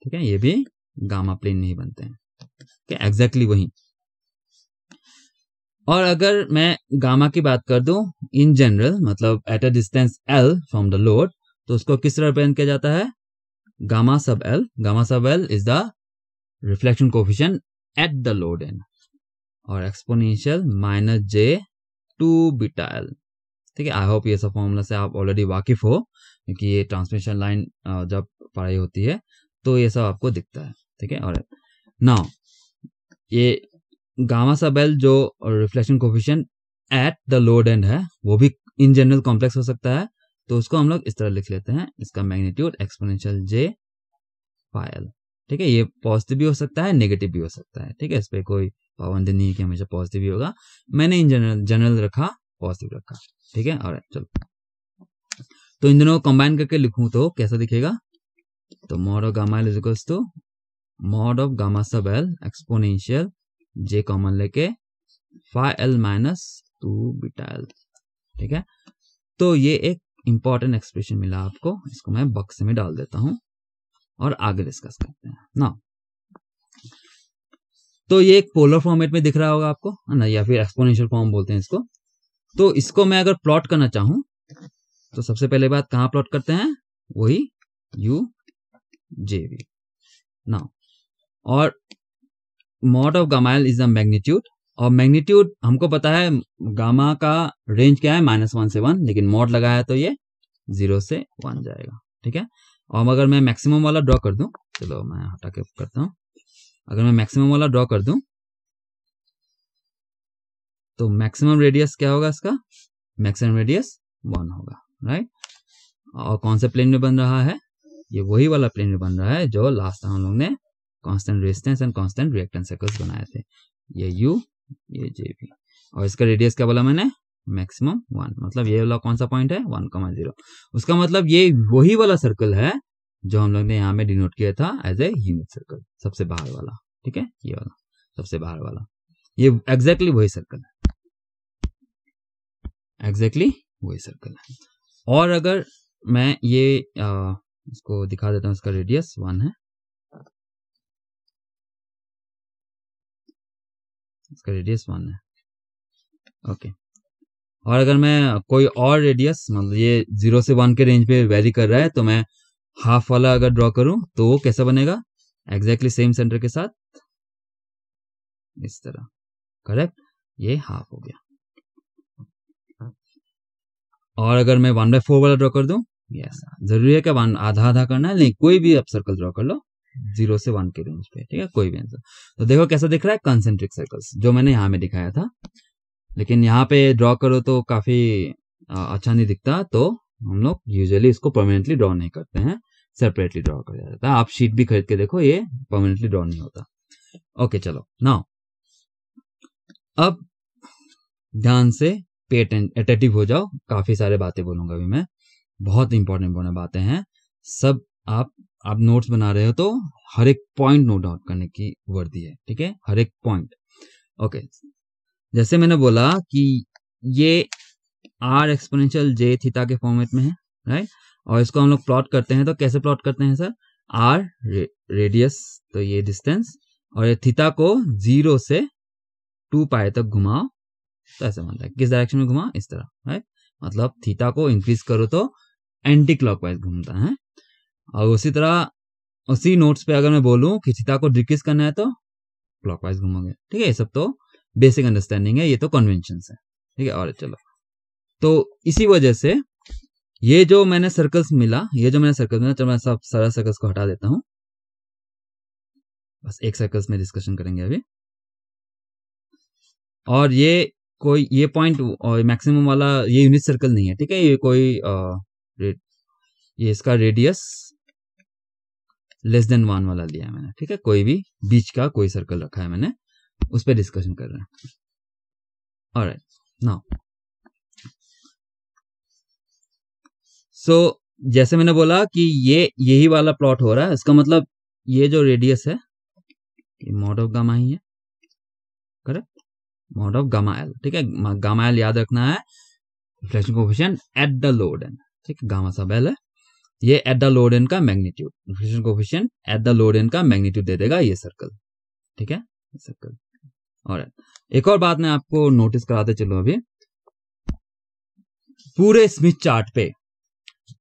ठीक है, ये भी गामा प्लेन में ही बनते हैं, ठीक है, एग्जैक्टली वही। और अगर मैं गामा की बात कर दूं इन जनरल, मतलब eight a distance L from the load, तो उसको किस तरह रिप्रेजेंट किया जाता है? Gamma sub L। Gamma sub L is the reflection coefficient at the load and, और एक्सपोनेंशियल -j2 बीटा L, ठीक है। आई होप ये सब फॉर्मूला से आप ऑलरेडी वाकिफ हो, क्योंकि ये ट्रांसमिशन लाइन जब पढ़ाई होती है तो ये सब आपको दिखता है, ठीक है। और नाउ ये गामा सब L जो reflection coefficient at the load and है, वो भी इन जनरल कॉम्प्लेक्स हो सकता है, तो उसको हम लोग इस तरह लिख लेते हैं, इसका मैग्नीट्यूड एक्सपोनेंशियल j∅L, ठीक है। ये पॉजिटिव भी हो सकता है, नेगेटिव भी हो सकता है, ठीक है, इस पर कोई पाबंदी नहीं है कि हमेशा पॉजिटिव ही होगा। मैंने इन जनरल रखा, पॉजिटिव रखा, ठीक है। और चलो, तो इन दोनों को कंबाइन करके लिखूं तो कैसा दिखेगा? तो mod of gamma L is equals to mod of gamma sub L exponential j common लेके ∅L -2 बीटा L, ठीक है। तो ये एक इंपॉर्टेंट एक्सप्रेशन मिला आपको, इसको मैं बक्से में डाल देता हूं और आगे डिस्कस करते हैं ना। तो ये एक पोलर फॉर्मेट में दिख रहा होगा आपको, है ना, या फिर एक्सपोनेंशियल फॉर्म बोलते हैं इसको। तो इसको मैं अगर प्लॉट करना चाहूं तो सबसे पहले बात कहां प्लॉट करते हैं, वही यू जे वी नाउ। और mod of gamma L is the magnitude, और मैग्नीट्यूड हमको पता है गामा का रेंज क्या है -1 से 1, लेकिन मॉड लगाया तो ये 0 से 1 जाएगा, ठीक है। और अगर मैं मैक्सिमम वाला ड्रॉ कर दूं, चलो मैं हटा के करता हूं, अगर मैं मैक्सिमम वाला ड्रॉ कर दूं तो मैक्सिमम रेडियस क्या होगा इसका, मैक्सिमम रेडियस 1 होगा, राइट। और कौन से प्लेन में बन रहा है, ये वही वाला प्लेन में बन रहा है जो लास्ट हम लोग ने constant resistance and constant reactance circles बनाए थे, ये यू ये जे वी। और इसका रेडियस क्या बोला मैंने, मैक्सिमम 1, मतलब ये वाला कौन सा पॉइंट है 1,0। उसका मतलब ये वही वाला सर्कल है जो हम लोग ने यहाँ में डिनोट किया था एज ए यूनिट सर्कल, सबसे बाहर वाला, ठीक है, ये वाला सबसे बाहर वाला, ये एग्जैक्टली वही सर्कल है, एग्जैक्टली वही सर्कल है। और अगर मैं ये इसको दिखा देता हूँ, इसका रेडियस 1 है, इसका रेडियस 1 है, ओके। और अगर मैं कोई और रेडियस, मतलब ये 0 से 1 के रेंज पे वेरी कर रहा है, तो मैं हाफ वाला अगर ड्रॉ करूं तो वो कैसा बनेगा, एग्जैक्टली सेम सेंटर के साथ इस तरह, करेक्ट, ये हाफ हो गया। और अगर मैं 1/4 वाला ड्रॉ कर दूं, यस, जरूरी है कि आधा आधा करना है, नहीं कोई भी आप सर्कल ड्रॉ कर लो 0 से 1 के रेंज पे, ठीक है, कोई भी आंसर। तो देखो कैसा दिख रहा है, कंसेंट्रिक सर्कल्स जो मैंने यहाँ में दिखाया था, लेकिन यहाँ पे ड्रॉ करो तो काफी अच्छा नहीं दिखता, तो हम लोग यूजुअली इसको परमानेंटली ड्रॉ नहीं करते हैं, सेपरेटली ड्रॉ कर जाता है। आप शीट भी खरीद के देखो, ये परमानेंटली ड्रॉ नहीं होता। ओके चलो नाउ, अब ध्यान से पे अटेंटिव हो जाओ, काफी सारे बातें बोलूंगा अभी मैं, बहुत इंपॉर्टेंट बातें हैं सब। आप नोट्स बना रहे हो तो हर एक पॉइंट नोट डाउन करने की वर्दी है, ठीक है, हर एक पॉइंट। ओके, जैसे मैंने बोला कि ये आर एक्सपोनेंशियल जे थीटा के फॉर्मेट में है, राइट। और इसको हम लोग प्लॉट करते हैं तो कैसे प्लॉट करते हैं सर, आर रेडियस, तो ये डिस्टेंस, और ये थीटा को 0 से 2 पाई तक घुमाओ तो ऐसे बनता है, किस डायरेक्शन में घुमाओ, इस तरह, राइट। मतलब थीटा को इंक्रीज करो तो एंटी क्लॉकवाइज घूमता है। और उसी तरह उसी नोट्स पे अगर मैं बोलूं कि थीटा को डिक्रीज करना है तो क्लॉकवाइज घूमोगे, ठीक है। ये सब तो बेसिक अंडरस्टैंडिंग है, ये तो कन्वेंशन है, ठीक है। और चलो, तो इसी वजह से ये जो मैंने सर्कल्स मिला, चलो मैं सब सारा सर्कल्स को हटा देता हूं, बस एक सर्कल्स में डिस्कशन करेंगे अभी। और ये पॉइंट और मैक्सिमम वाला ये यूनिट सर्कल नहीं है, ठीक है, ये कोई ये इसका रेडियस लेस देन 1 वाला लिया है मैंने, ठीक है, कोई भी बीच का कोई सर्कल रखा है मैंने, उस पर डिस्कशन कर रहे हैं। ऑलराइट नाउ, सो जैसे मैंने बोला कि यही वाला प्लॉट हो रहा है, इसका मतलब ये जो रेडियस है मॉड ऑफ गामा ही है, correct, mod of gamma L, ठीक है। गामा एल याद रखना है, reflection coefficient at the load and, ठीक है, गामा सब एल है, ये एट द लोड एंड का magnitude, reflection coefficient at the load and का मैग्नीट्यूड दे देगा ये सर्कल, ठीक है, सर्कल। और एक और बात मैं आपको नोटिस कराते चलो, अभी पूरे स्मिथ चार्ट पे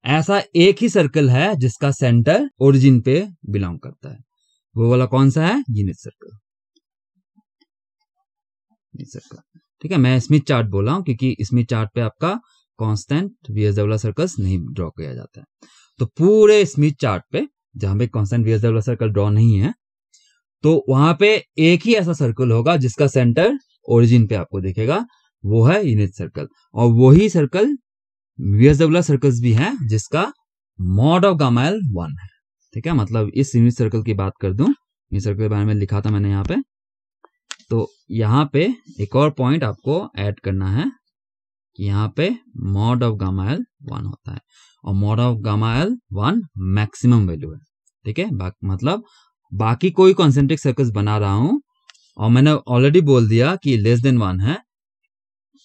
ऐसा एक ही सर्कल है जिसका सेंटर ओरिजिन पे बिलोंग करता है, वो वाला कौन सा है, यूनिट सर्कल, ठीक है। मैं स्मिथ चार्ट बोला हूं क्योंकि स्मिथ चार्ट पे आपका कांस्टेंट वीएसडब्ल्यू सर्कल्स नहीं ड्रॉ किया जाता है। तो पूरे स्मिथ चार्ट पे जहां पे कांस्टेंट वीएसडब्ल्यू सर्कल ड्रॉ नहीं है, तो वहां पे एक ही ऐसा सर्कल होगा जिसका सेंटर ओरिजिन पे आपको दिखेगा, वो है यूनिट सर्कल। और वही सर्कल वीएसडब्ल्यू सर्कल्स भी है जिसका मॉड ऑफ गामा एल 1 है, ठीक है। मतलब इस यूनिट सर्कल की बात कर दूं, यूनिट सर्कल के बारे में लिखा था मैंने यहाँ पे, तो यहाँ पे एक और पॉइंट आपको ऐड करना है कि यहाँ पे मॉड ऑफ गामा एल 1 होता है, और mod of gamma L 1 maximum value है, ठीक है। मतलब बाकी कोई कॉन्सेंट्रिक सर्कल्स बना रहा हूं और मैंने ऑलरेडी बोल दिया कि लेस देन 1 है,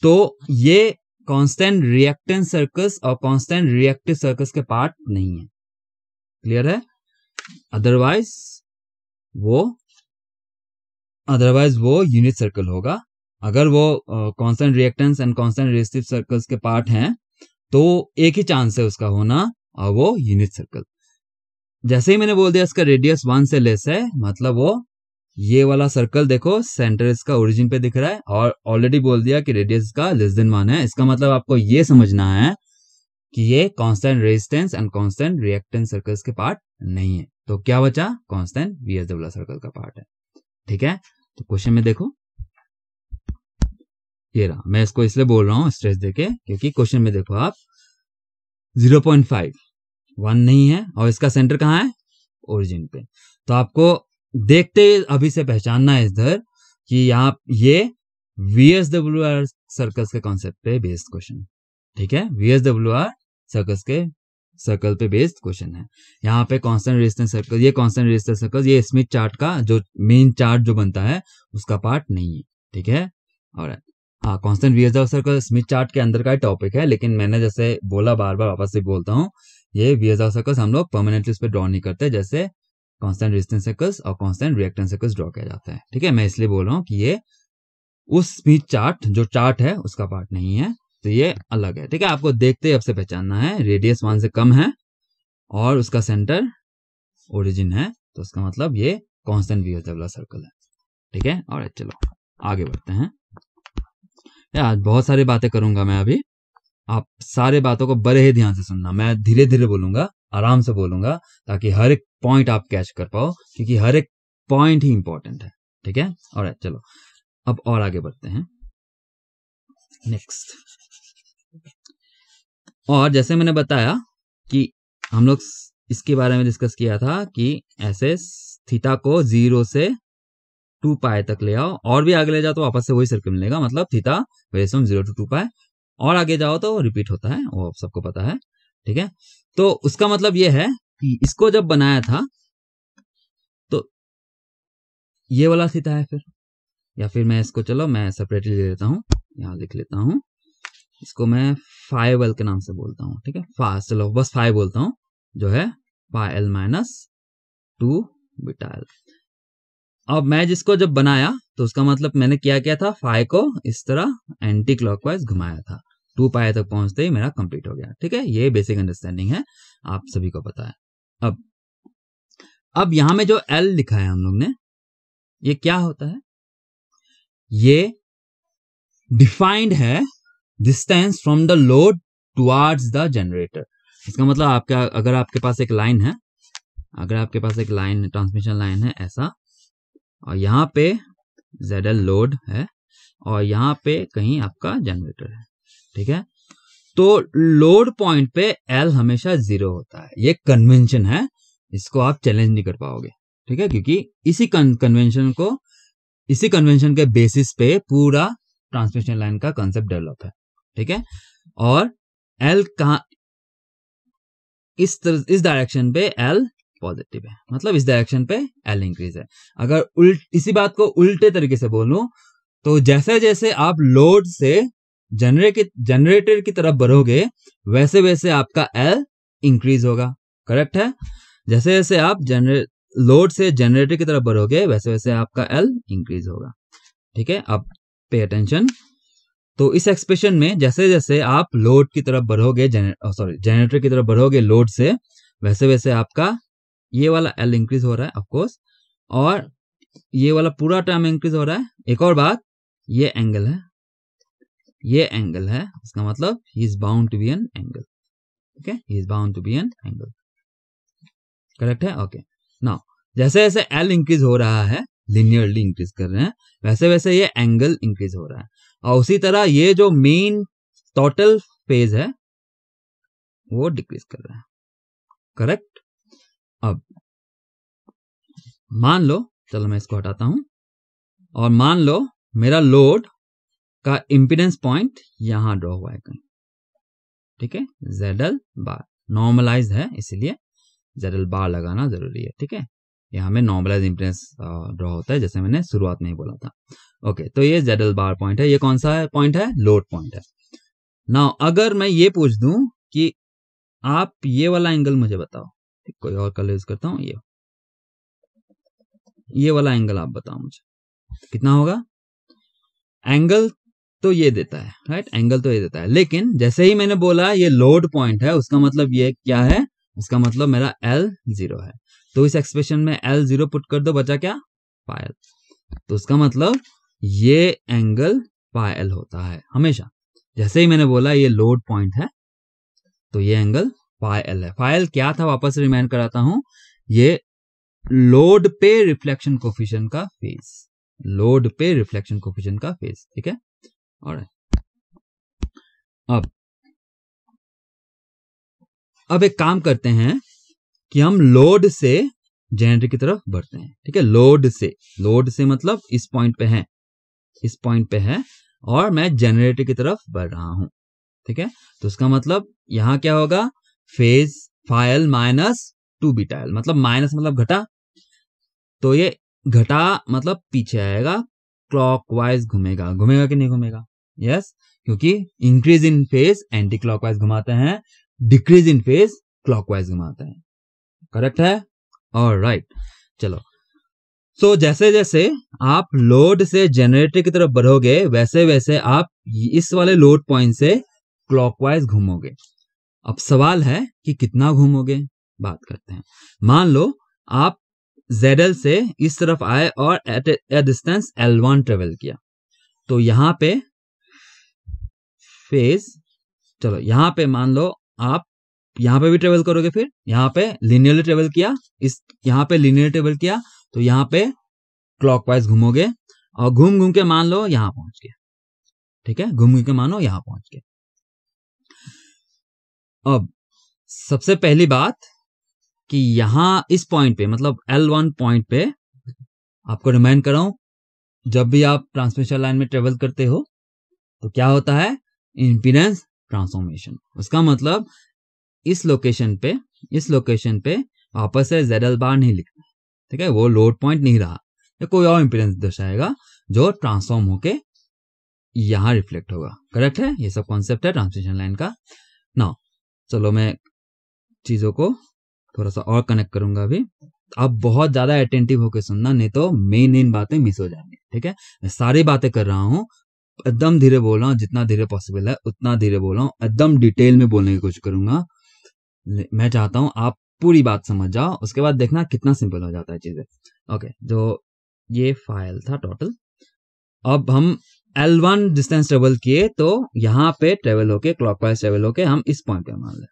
तो ये कांस्टेंट रिएक्टेंस सर्कल्स और कांस्टेंट रिएक्टिव सर्कल्स के पार्ट नहीं है, क्लियर है। अदरवाइज वो यूनिट सर्कल होगा, अगर वो constant reactance and constant resistive circles के पार्ट हैं तो एक ही चांस है उसका होना, और वो यूनिट सर्कल। जैसे ही मैंने बोल दिया इसका रेडियस 1 से लेस है, मतलब वो ये वाला सर्कल देखो सेंटर इसका ओरिजिन पे दिख रहा है, और ऑलरेडी बोल दिया कि रेडियस का लेस देन 1 है। इसका मतलब आपको ये समझना है कि ये constant resistance and constant reactance circles के पार्ट नहीं है। तो क्या बचा? कांस्टेंट वीएसडब्ल्यू सर्कल का पार्ट है। ठीक है, तो क्वेश्चन में देखो ये रहा। मैं इसको इसलिए बोल रहा हूं स्ट्रेस देके क्योंकि क्वेश्चन में देखो आप 0.5 1 नहीं है, और इसका सेंटर कहाँ है? ओरिजिन पे। तो आपको देखते अभी से पहचानना है इधर कि यहाँ ये VSWR सर्कल्स के कॉन्सेप्ट पे बेस्ड क्वेश्चन। ठीक है, VSWR सर्कल्स के सर्कल पे बेस्ड क्वेश्चन है। यहाँ पे कांस्टेंट रेजिस्टेंस सर्कल, ये कांस्टेंट रेजिस्टेंस सर्कल ये स्मिथ चार्ट का जो मेन चार्ट जो बनता है उसका पार्ट नहीं है। ठीक है, और हाँ constant VSWR circle Smith chart के अंदर का टॉपिक है, लेकिन मैंने जैसे बोला बार बार वापस से बोलता हूँ, ये VSWR सर्कल्स हम लोग परमानेंटली उस पर ड्रॉ नहीं करते, जैसे कांस्टेंट रेजिस्टेंस सर्कल्स और कांस्टेंट रिएक्टेंस सर्कल्स ड्रॉ किया जाता है। ठीक है, मैं इसलिए बोल रहा हूँ कि ये उस स्मिथ चार्ट जो चार्ट है उसका पार्ट नहीं है, तो ये अलग है। ठीक है, आपको देखते ही अब से पहचानना है रेडियस 1 से कम है और उसका सेंटर ओरिजिन है, तो उसका मतलब ये कांस्टेंट VSWR सर्कल है। ठीक है, और चलो आगे बढ़ते हैं। यार बहुत सारी बातें करूंगा मैं अभी, आप सारे बातों को बड़े ही ध्यान से सुनना। मैं धीरे धीरे बोलूंगा, आराम से बोलूंगा, ताकि हर एक पॉइंट आप कैच कर पाओ, क्योंकि हर एक पॉइंट ही इंपॉर्टेंट है। ठीक है, और चलो अब और आगे बढ़ते हैं नेक्स्ट। और जैसे मैंने बताया कि हम लोग इसके बारे में डिस्कस किया था कि ऐसे थीटा को 0 से 2 पाई तक ले आओ, और भी आगे ले जाओ तो वापस से वही सर्कल मिलेगा, मतलब थीटा वेरिएशन फ्रॉम 0 to 2 पाई, और आगे जाओ तो रिपीट होता है, वो आप सबको पता है। ठीक है, तो उसका मतलब ये है कि इसको जब बनाया था तो ये वाला थीटा है, फिर या फिर मैं इसको चलो मैं सेपरेटली ले लेता हूँ, यहाँ लिख लेता हूँ, इसको मैं फाइव एल के नाम से बोलता हूँ। ठीक है, चलो बस 5 बोलता हूँ, जो है pi L minus 2 beta L. अब मैं जिसको जब बनाया तो उसका मतलब मैंने क्या किया था, फाई को इस तरह एंटी क्लॉकवाइज घुमाया था, 2 पाई तक पहुंचते ही मेरा कंप्लीट हो गया। ठीक है, ये बेसिक अंडरस्टैंडिंग है, आप सभी को पता है। अब यहां में जो एल लिखा है हम लोग ने, ये क्या होता है? ये डिफाइंड है distance from the load towards the generator. इसका मतलब आपका अगर आपके पास एक लाइन है, अगर आपके पास एक लाइन ट्रांसमिशन लाइन है ऐसा, और यहाँ पे ZL लोड है और यहाँ पे कहीं आपका जनरेटर है। ठीक है, तो लोड पॉइंट पे L हमेशा 0 होता है, ये कन्वेंशन है, इसको आप चैलेंज नहीं कर पाओगे। ठीक है, क्योंकि इसी कन्वेंशन के बेसिस पे पूरा ट्रांसमिशन लाइन का कंसेप्ट डेवलप है। ठीक है, और L कहां, इस डायरेक्शन पे L पॉजिटिव है, मतलब इस डायरेक्शन पे L इंक्रीज है। अगर इसी बात को उल्टे तरीके से बोलूं तो जैसे जैसे आप लोड से जनरेटर की तरफ बढ़ोगे वैसे वैसे आपका L इंक्रीज होगा। करेक्ट है, जैसे जैसे आप लोड से जनरेटर की तरफ बढ़ोगे वैसे वैसे आपका L इंक्रीज होगा। ठीक है, अब पे अटेंशन। तो इस एक्सप्रेशन में जैसे जैसे आप लोड की तरफ बढ़ोगे, जनरेटर की तरफ बढ़ोगे लोड से, वैसे वैसे आपका ये वाला L इंक्रीज हो रहा है ऑफकोर्स, और ये वाला पूरा टर्म इंक्रीज हो रहा है। एक और बात, ये एंगल है, ये एंगल है, इसका मतलब he is bound to be an angle. ठीक है, he is bound to be an angle. Correct है, ओके। नाउ जैसे जैसे L इंक्रीज हो रहा है, लिनियरली इंक्रीज कर रहे हैं, वैसे वैसे ये एंगल इंक्रीज हो रहा है, और उसी तरह ये जो मेन टोटल फेज है वो डिक्रीज कर रहा है। करेक्ट। अब मान लो, चलो मैं इसको हटाता हूं, और मान लो मेरा लोड का इंपीडेंस पॉइंट यहां ड्रॉ हुआ है कहीं। ठीक है, ZL बार नॉर्मलाइज है, इसलिए ZL बार लगाना जरूरी है। ठीक है, यहाँ में नॉर्मलाइज इंपीडेंस ड्रॉ होता है, जैसे मैंने शुरुआत में ही बोला था। ओके, तो ये ZL बार पॉइंट है। ये कौन सा है पॉइंट है? लोड पॉइंट है। नाउ अगर मैं ये पूछ दूं कि आप ये वाला एंगल मुझे बताओ, कोई और कलर यूज करता हूं, ये वाला एंगल आप बताओ मुझे कितना होगा। एंगल तो ये देता है, राइट, एंगल तो ये देता है, लेकिन जैसे ही मैंने बोला ये लोड पॉइंट है, उसका मतलब ये क्या है, उसका मतलब मेरा L0 है। तो इस एक्सप्रेशन में L0 पुट कर दो, बचा क्या, पायल। तो उसका मतलब ये एंगल पायल होता है हमेशा। जैसे ही मैंने बोला ये लोड पॉइंट है तो ये एंगल पायल है। पायल क्या था, वापस रिमाइंड कराता हूं, ये लोड पे रिफ्लेक्शन कोफिशिएंट का फेज, लोड पे रिफ्लेक्शन कोफिशिएंट का फेज, ठीक है। ऑलराइट, अब एक काम करते हैं कि हम लोड से जनरेटर की तरफ बढ़ते हैं, ठीक है। लोड से मतलब इस पॉइंट पे है, इस पॉइंट पे है, और मैं जनरेटर की तरफ बढ़ रहा हूं, ठीक है। तो उसका मतलब यहां क्या होगा, phase file minus 2 beta L, मतलब माइनस मतलब घटा, तो ये घटा मतलब पीछे आएगा, क्लॉकवाइज घूमेगा, घूमेगा कि नहीं घूमेगा, यस, क्योंकि increase in phase anti clockwise घुमाते हैं, डिक्रीज इन फेज क्लॉकवाइज घुमाते हैं, करेक्ट है। ऑलराइट, चलो, सो जैसे जैसे आप लोड से जनरेटर की तरफ बढ़ोगे वैसे वैसे आप इस वाले लोड पॉइंट से क्लॉकवाइज घूमोगे। अब सवाल है कि कितना घूमोगे, बात करते हैं। मान लो आप ZL से इस तरफ आए और एट ए डिस्टेंस L1 ट्रेवल किया, तो यहां पे फेज, चलो यहां पे मान लो आप यहां पे भी ट्रेवल करोगे, फिर यहां पे लिनियरली ट्रेवल किया, इस यहां पे लिनियर ट्रेवल किया, तो यहां पे क्लॉकवाइज घूमोगे, और घूम घूम के मान लो यहां पहुंच गए, ठीक है, घूम घूम के मानो यहां पहुंच गए। अब सबसे पहली बात कि यहां इस पॉइंट पे मतलब L1 पॉइंट पे आपको रिमाइंड कर रहा हूं, जब भी आप ट्रांसमिशन लाइन में ट्रेवल करते हो तो क्या होता है, इंपीडेंस ट्रांसफॉर्मेशन। उसका मतलब इस लोकेशन पे वापस से ZL बार नहीं लिखना, ठीक है, वो लोड पॉइंट नहीं रहा, या कोई और इंपीडेंस दर्शाएगा जो ट्रांसफॉर्म होके यहां रिफ्लेक्ट होगा, करेक्ट है। ये सब कॉन्सेप्ट है ट्रांसमिशन लाइन का। नाउ चलो मैं चीजों को थोड़ा सा और कनेक्ट करूंगा अभी, आप बहुत ज्यादा अटेंटिव होकर सुनना, नहीं तो मेन बातें मिस हो जाएंगी, ठीक है। मैं सारी बातें कर रहा हूं, एकदम धीरे बोल रहा हूँ, जितना धीरे पॉसिबल है उतना धीरे बोल रहा हूँ, एकदम डिटेल में बोलने की कोशिश करूंगा। मैं चाहता हूं आप पूरी बात समझ जाओ, उसके बाद देखना कितना सिंपल हो जाता है चीजें। ओके, जो ये फाइल था टोटल, अब हम L1 डिस्टेंस ट्रेवल किए, तो यहां पे ट्रेवल होके क्लॉकवाइज ट्रेवल होके हम इस पॉइंट पे मान ले।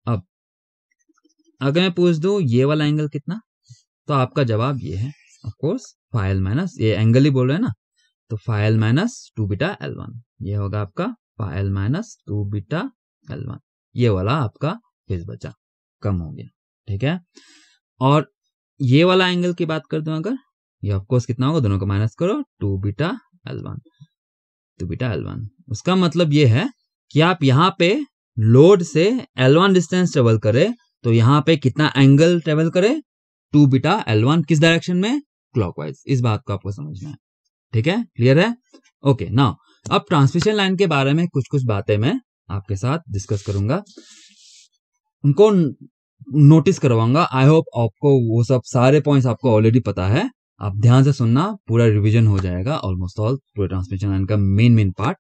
अब अगर मैं पूछ दूं ये वाला एंगल कितना, तो आपका जवाब ये है, ऑफ कोर्स फाइल माइनस, ये एंगल ही बोल रहे हैं ना, तो फाइल माइनस 2 बीटा L1, ये होगा आपका फाइल माइनस 2 बीटा L1, ये वाला आपका फेज बचा, कम हो गया, ठीक है। और ये वाला एंगल की बात कर दूं अगर, ये ऑफ कोर्स कितना होगा, दोनों को माइनस करो, 2 बीटा L1, 2 बीटा L1। उसका मतलब ये है कि आप यहां पे लोड से L1 डिस्टेंस ट्रेवल करे, तो यहां पे कितना एंगल ट्रेवल करे, 2 बीटा L1, किस डायरेक्शन में, क्लॉकवाइज। इस बात को आपको समझना है, ठीक है, क्लियर है। ओके, नाउ अब ट्रांसमिशन लाइन के बारे में कुछ कुछ बातें मैं आपके साथ डिस्कस करूंगा, उनको नोटिस करवाऊंगा। आई होप आपको वो सब सारे पॉइंट्स आपको ऑलरेडी पता है, आप ध्यान से सुनना, पूरा रिवीजन हो जाएगा ऑलमोस्ट ऑल, पूरे ट्रांसमिशन लाइन का मेन पार्ट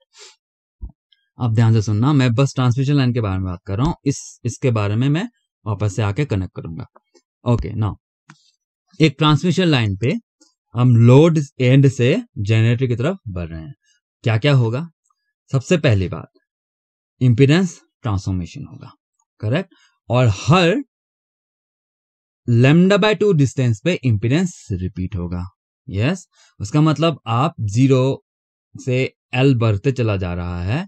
आप ध्यान से सुनना। मैं बस ट्रांसमिशन लाइन के बारे में बात कर रहा हूँ, इसके बारे में मैं वापस से आके कनेक्ट करूंगा। ओके, नाउ एक ट्रांसमिशन लाइन पे हम लोड एंड से जनरेटर की तरफ बढ़ रहे हैं, क्या क्या होगा। सबसे पहली बात, इंपीडेंस ट्रांसफॉर्मेशन होगा, करेक्ट, और हर λ/2 डिस्टेंस पे इंपीडेंस रिपीट होगा, यस। उसका मतलब आप 0 से L बढ़ते चला जा रहा है,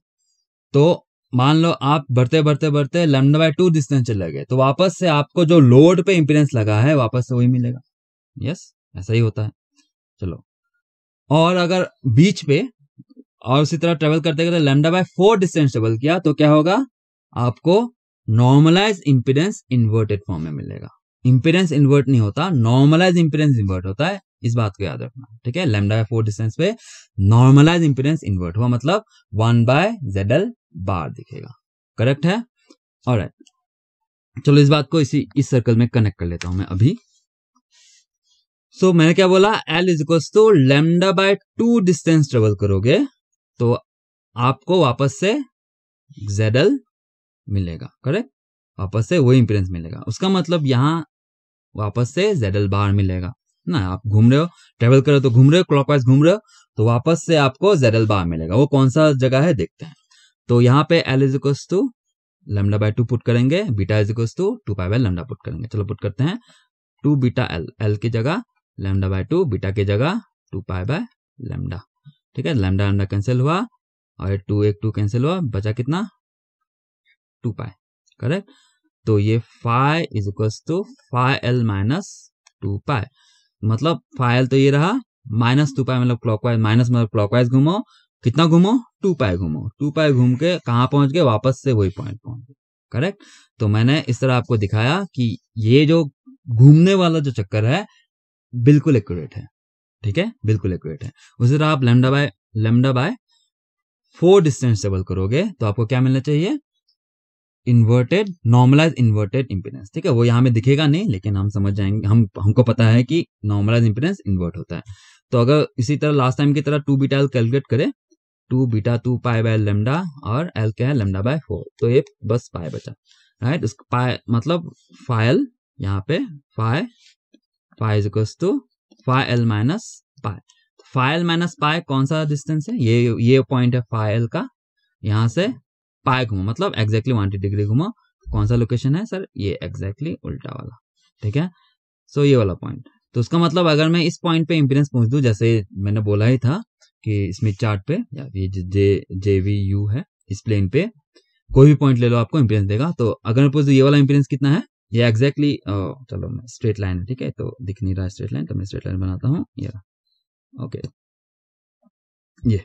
तो मान लो आप बढ़ते बढ़ते बढ़ते λ/2 डिस्टेंस चले गए, तो वापस से आपको जो लोड पे इंपीडेंस लगा है वापस से वही मिलेगा, यस, ऐसा ही होता है। चलो, और अगर बीच पे और उसी तरह ट्रेवल करते करते λ/4 डिस्टेंस ट्रेवल किया, तो क्या होगा, आपको नॉर्मलाइज इंपीडेंस इन्वर्टेड फॉर्म में मिलेगा। इंपीडेंस इन्वर्ट नहीं होता, नॉर्मलाइज इंपीडेंस इन्वर्ट होता है, इस बात को याद रखना, ठीक है। λ/4 डिस्टेंस पे नॉर्मलाइज इंपीडेंस इन्वर्ट हुआ, मतलब 1/ZL बार दिखेगा, करेक्ट है। ऑलराइट, चलो इस बात को इस सर्कल में कनेक्ट कर लेता हूं मैं अभी। सो मैंने क्या बोला, L is equal to lambda by 2 distance travel करोगे तो आपको वापस से ZL मिलेगा, करेक्ट, वापस से वही इंपीडेंस मिलेगा। उसका मतलब यहाँ वापस से ZL बार मिलेगा ना, आप घूम रहे हो, ट्रेवल कर रहे हो तो घूम रहे हो, क्लॉकवाइज घूम रहे हो तो वापस से आपको ZL बार मिलेगा। वो कौन सा जगह है देखते हैं। तो यहाँ पे L is equal to lambda by 2 put करेंगे, beta is equal to 2 pi by lambda put करेंगे। चलो पुट करते हैं, 2 बीटा L, L की जगह लैम्डा बाय 2, बीटा की जगह 2 पाई बाय लैम्डा। ठीक है, लैम्डा लैम्डा कैंसिल हुआ और 2 एक 2 कैंसिल हुआ, बचा कितना 2 पाई, करेक्ट। तो ये phi is equal to phi L minus 2 pi, मतलब फाई L तो ये रहा, माइनस 2 पाई मतलब क्लॉकवाइज, माइनस मतलब क्लॉकवाइज घूमो, कितना घूमो 2 पाई घूमो, 2 पाई घूम के कहाँ पहुंच गए, वापस से वही पॉइंट पहुंच गए, करेक्ट। तो मैंने इस तरह आपको दिखाया कि ये जो घूमने वाला जो चक्कर है बिल्कुल एक्यूरेट है, ठीक है, बिल्कुल एक्यूरेट है। उसी तरह आप लैम्डा बाय 4 डिस्टेंस ट्रेवल करोगे तो आपको क्या मिलना चाहिए, इन्वर्टेड नॉर्मलाइज इन्वर्टेड इंपीडेंस। ठीक है, वो यहाँ में दिखेगा नहीं लेकिन हम समझ जाएंगे, हमको पता है कि नॉर्मलाइज इंपीडेंस इन्वर्ट होता है। तो अगर इसी तरह लास्ट टाइम की तरह 2 बीटा L कैलकुलेट करें, 2 बीटा 2 पाई बाय लैम्डा और L क्या है लैम्डा बाय 4, तो ये बस पाई बचा, राइट। उस पाई मतलब फाइल यहाँ पे phi is equal to phi L minus pi. Phi L minus pi कौन सा डिस्टेंस है, ये पॉइंट है फाई L का, यहाँ से पाई घूमो मतलब एग्जैक्टली 180 डिग्री घूमो। कौन सा लोकेशन है सर, ये एग्जैक्टली उल्टा वाला, ठीक है। सो ये वाला पॉइंट, तो उसका मतलब अगर मैं इस पॉइंट पे इंपीडेंस पहुंच दूं, जैसे मैंने बोला ही था कि स्मिथ चार्ट पे या ये JVU है, इस प्लेन पे कोई भी पॉइंट ले लो आपको इंपीडेंस देगा। तो अगर मैं पूछ दूं ये वाला इंपीडेंस कितना है, ये एग्जैक्टली चलो मैं स्ट्रेट लाइन है, ठीक है, तो दिख नहीं रहा स्ट्रेट लाइन, तो मैं स्ट्रेट लाइन बनाता हूँ, ये ओके, ये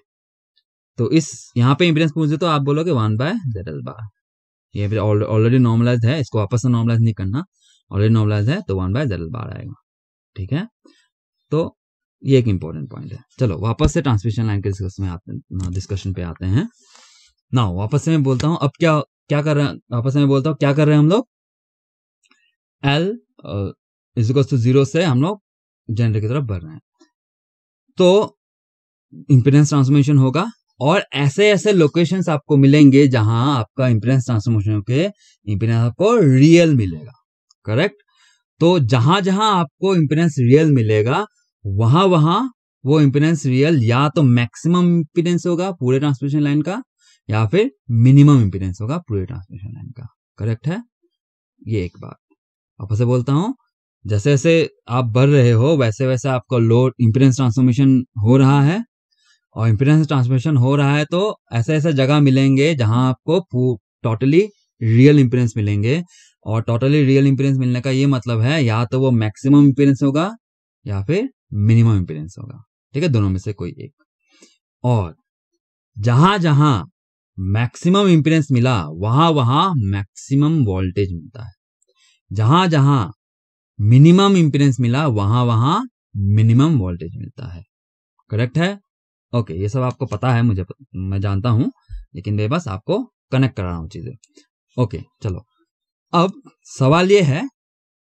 तो इस यहाँ पे इंपीडेंस पूछ दे तो आप बोलोगे 1 बाय ZL बार। ये ऑलरेडी नॉर्मलाइज है, इसको वापस से नॉर्मलाइज नहीं करना, ऑलरेडी नॉर्मलाइज है तो 1 बाय ZL बार आएगा, ठीक है। तो ये एक इंपॉर्टेंट पॉइंट है। चलो वापस से ट्रांसमिशन लाइन के डिस्कशन पे आते हैं ना। वापस से मैं बोलता हूँ अब क्या कर रहे हैं, वापस से मैं बोलता हूँ क्या कर रहे हैं हम लोग, L इज इक्वल टू 0 से हम लोग जनरेटर की तरफ बढ़ रहे हैं, तो इंपीडेंस ट्रांसफॉर्मेशन होगा और ऐसे ऐसे लोकेशंस आपको मिलेंगे जहां आपका इंपीडेंस ट्रांसफॉर्मेशन के इंपीडेंस आपको रियल मिलेगा, करेक्ट। तो जहां जहां आपको इंपीडेंस रियल मिलेगा वहां वहां वो इंपीडेंस रियल या तो मैक्सिमम इंपीडेंस होगा पूरे ट्रांसमिशन लाइन का या फिर मिनिमम इंपीडेंस होगा पूरे ट्रांसमिशन लाइन का, करेक्ट है। ये एक बात वापस से बोलता हूं, जैसे जैसे आप बढ़ रहे हो वैसे वैसे आपका लोड इंपीडेंस ट्रांसफॉर्मेशन हो रहा है, और इंपीडेंस ट्रांसमिशन हो रहा है तो ऐसे ऐसे जगह मिलेंगे जहां आपको टोटली रियल इंपीडेंस मिलेंगे। और टोटली रियल इंपीडेंस मिलने का ये मतलब है या तो वो मैक्सिमम इंपीडेंस होगा या फिर मिनिमम इंपीडेंस होगा, ठीक है, दोनों में से कोई एक। और जहां जहां मैक्सिमम इंपीडेंस मिला वहां वहां मैक्सिमम वोल्टेज मिलता है, जहां जहां मिनिमम इंपीडेंस मिला वहां वहां मिनिमम वोल्टेज मिलता है, करेक्ट है। ओके, ये सब आपको पता है, मैं जानता हूं, लेकिन मैं बस आपको कनेक्ट कर रहा हूं चीजें। ओके चलो, अब सवाल ये है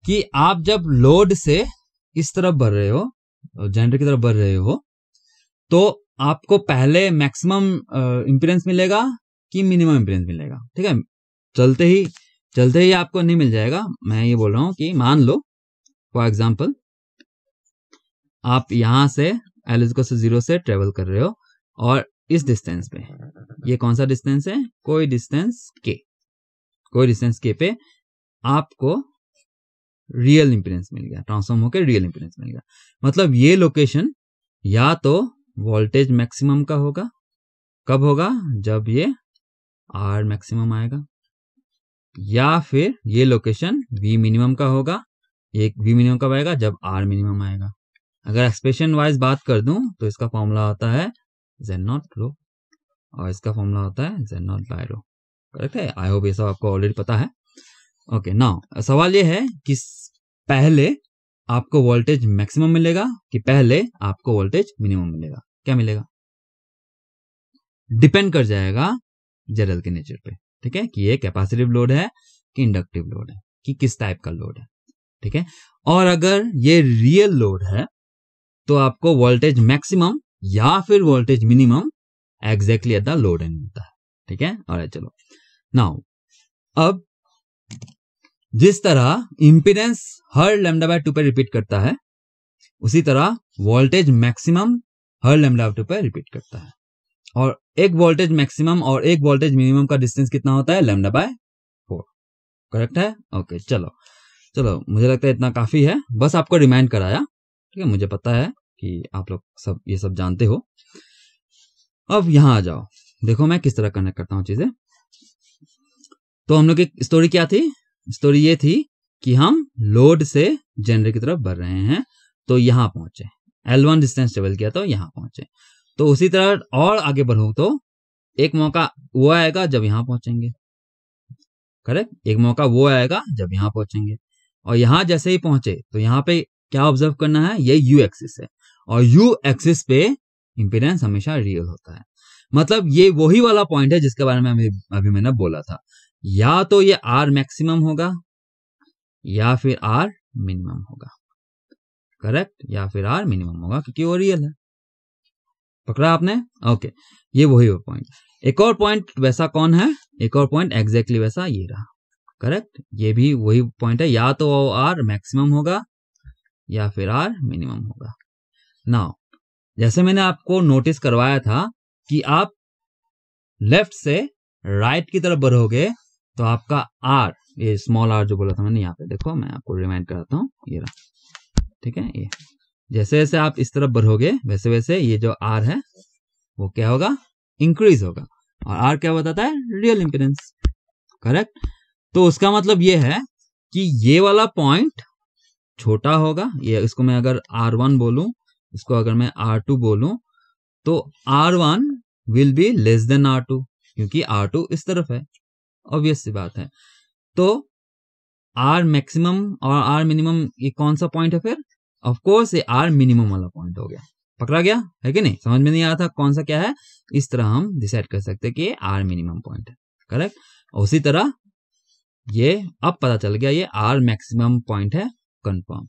कि आप जब लोड से इस तरफ बढ़ रहे हो, जनरेटर की तरफ बढ़ रहे हो, तो आपको पहले मैक्सिमम इंपीडेंस मिलेगा कि मिनिमम इंपीडेंस मिलेगा, ठीक है। चलते ही आपको नहीं मिल जाएगा। मैं ये बोल रहा हूं कि मान लो फॉर एग्जाम्पल आप यहां से L इक्वल टू 0 से ट्रेवल कर रहे हो और इस डिस्टेंस पे, ये कौन सा डिस्टेंस है, कोई डिस्टेंस K पे आपको रियल इंपीडेंस मिल गया, ट्रांसफॉर्म होकर रियल इंपीडेंस मिल गया। मतलब ये लोकेशन या तो वोल्टेज मैक्सिमम का होगा, कब होगा, जब ये R मैक्सिमम आएगा, या फिर ये लोकेशन V मिनिमम का होगा, एक V मिनिमम कब आएगा, जब R मिनिमम आएगा। अगर एक्सप्रेशन वाइज बात कर दूं तो इसका फॉर्मूला होता है Z0 रो और इसका फॉर्मूला होता है Z0 बाय रो, करेक्ट है। आई होप ये सब आपको ऑलरेडी पता है। ओके नाउ सवाल ये है कि पहले आपको वोल्टेज मैक्सिमम मिलेगा कि पहले आपको वोल्टेज मिनिमम मिलेगा, क्या मिलेगा, डिपेंड कर जाएगा ZL के नेचर पे, ठीक है, कि ये कैपेसिटिव लोड है कि इंडक्टिव लोड है कि किस टाइप का लोड है। ठीक है। और अगर ये रियल लोड है तो आपको वोल्टेज मैक्सिमम या फिर voltage minimum exactly at the load and मिलता है, ठीक है। और चलो नाउ, अब जिस तरह इंपीडेंस हर लैम्डा बाय 2 पे रिपीट करता है, उसी तरह voltage maximum her lambda by 2 पे रिपीट करता है। और एक वोल्टेज मैक्सिमम और एक वोल्टेज मिनिमम का डिस्टेंस कितना होता है? लैम्डा बाय 4, करेक्ट है। ओके, चलो मुझे लगता है इतना काफी है, बस आपको रिमाइंड कराया, ठीक है। मुझे पता है कि आप लोग सब ये सब जानते हो। अब यहां आ जाओ, देखो मैं किस तरह कनेक्ट करता हूं चीजें। तो हम लोग की स्टोरी क्या थी? स्टोरी ये थी कि हम लोड से जनरेटर की तरफ बढ़ रहे हैं, तो यहां पहुंचे, L1 डिस्टेंस ट्रेवल किया तो यहां पहुंचे। तो उसी तरह और आगे बढ़ो तो एक मौका वो आएगा जब यहां पहुंचेंगे, करेक्ट। एक मौका वो आएगा जब यहां पहुंचेंगे, और यहां जैसे ही पहुंचे तो यहां पे क्या ऑब्जर्व करना है? ये यू एक्सिस है, और यू एक्सिस पे इंपीडेंस हमेशा रियल होता है। मतलब ये वही वाला पॉइंट है जिसके बारे में अभी मैंने बोला था, या तो ये आर मैक्सिमम होगा या फिर आर मिनिमम होगा, करेक्ट, या फिर आर मिनिमम होगा, क्योंकि वो रियल है। पकड़ा आपने? ओके, ये वही वो पॉइंट। एक और पॉइंट वैसा कौन है? एक और पॉइंट एग्जैक्टली वैसा ये रहा, करेक्ट। ये भी वही पॉइंट है, या तो आर मैक्सिमम होगा या फिर आर मिनिमम होगा। नाउ, जैसे मैंने आपको नोटिस करवाया था कि आप लेफ्ट से राइट की तरफ बढ़ोगे तो आपका आर, ये स्मॉल आर जो बोला था मैंने, यहाँ पे देखो मैं आपको रिमाइंड कराता हूँ, ये रहा, ठीक है। ये जैसे जैसे आप इस तरफ बढ़ोगे वैसे वैसे ये जो आर है वो क्या होगा? इंक्रीज होगा। और आर क्या बताता है? Real impedance, correct. तो उसका मतलब ये है कि ये वाला पॉइंट छोटा होगा, ये इसको मैं अगर R1 बोलूं, इसको अगर मैं R2 बोलूं, तो R1 will be less than R2, क्योंकि R2 इस तरफ है, ऑब्वियस सी बात है। तो R मैक्सिमम और R मिनिमम ये कौन सा पॉइंट है फिर? ऑफ कोर्स ये R मिनिमम वाला पॉइंट हो गया। पकड़ा गया है कि नहीं? समझ में नहीं आ रहा था कौन सा क्या है? इस तरह हम डिसाइड कर सकते हैं कि ये R मिनिमम पॉइंट है, करेक्ट। उसी तरह ये अब पता चल गया, ये R मैक्सिमम पॉइंट है, कंफर्म।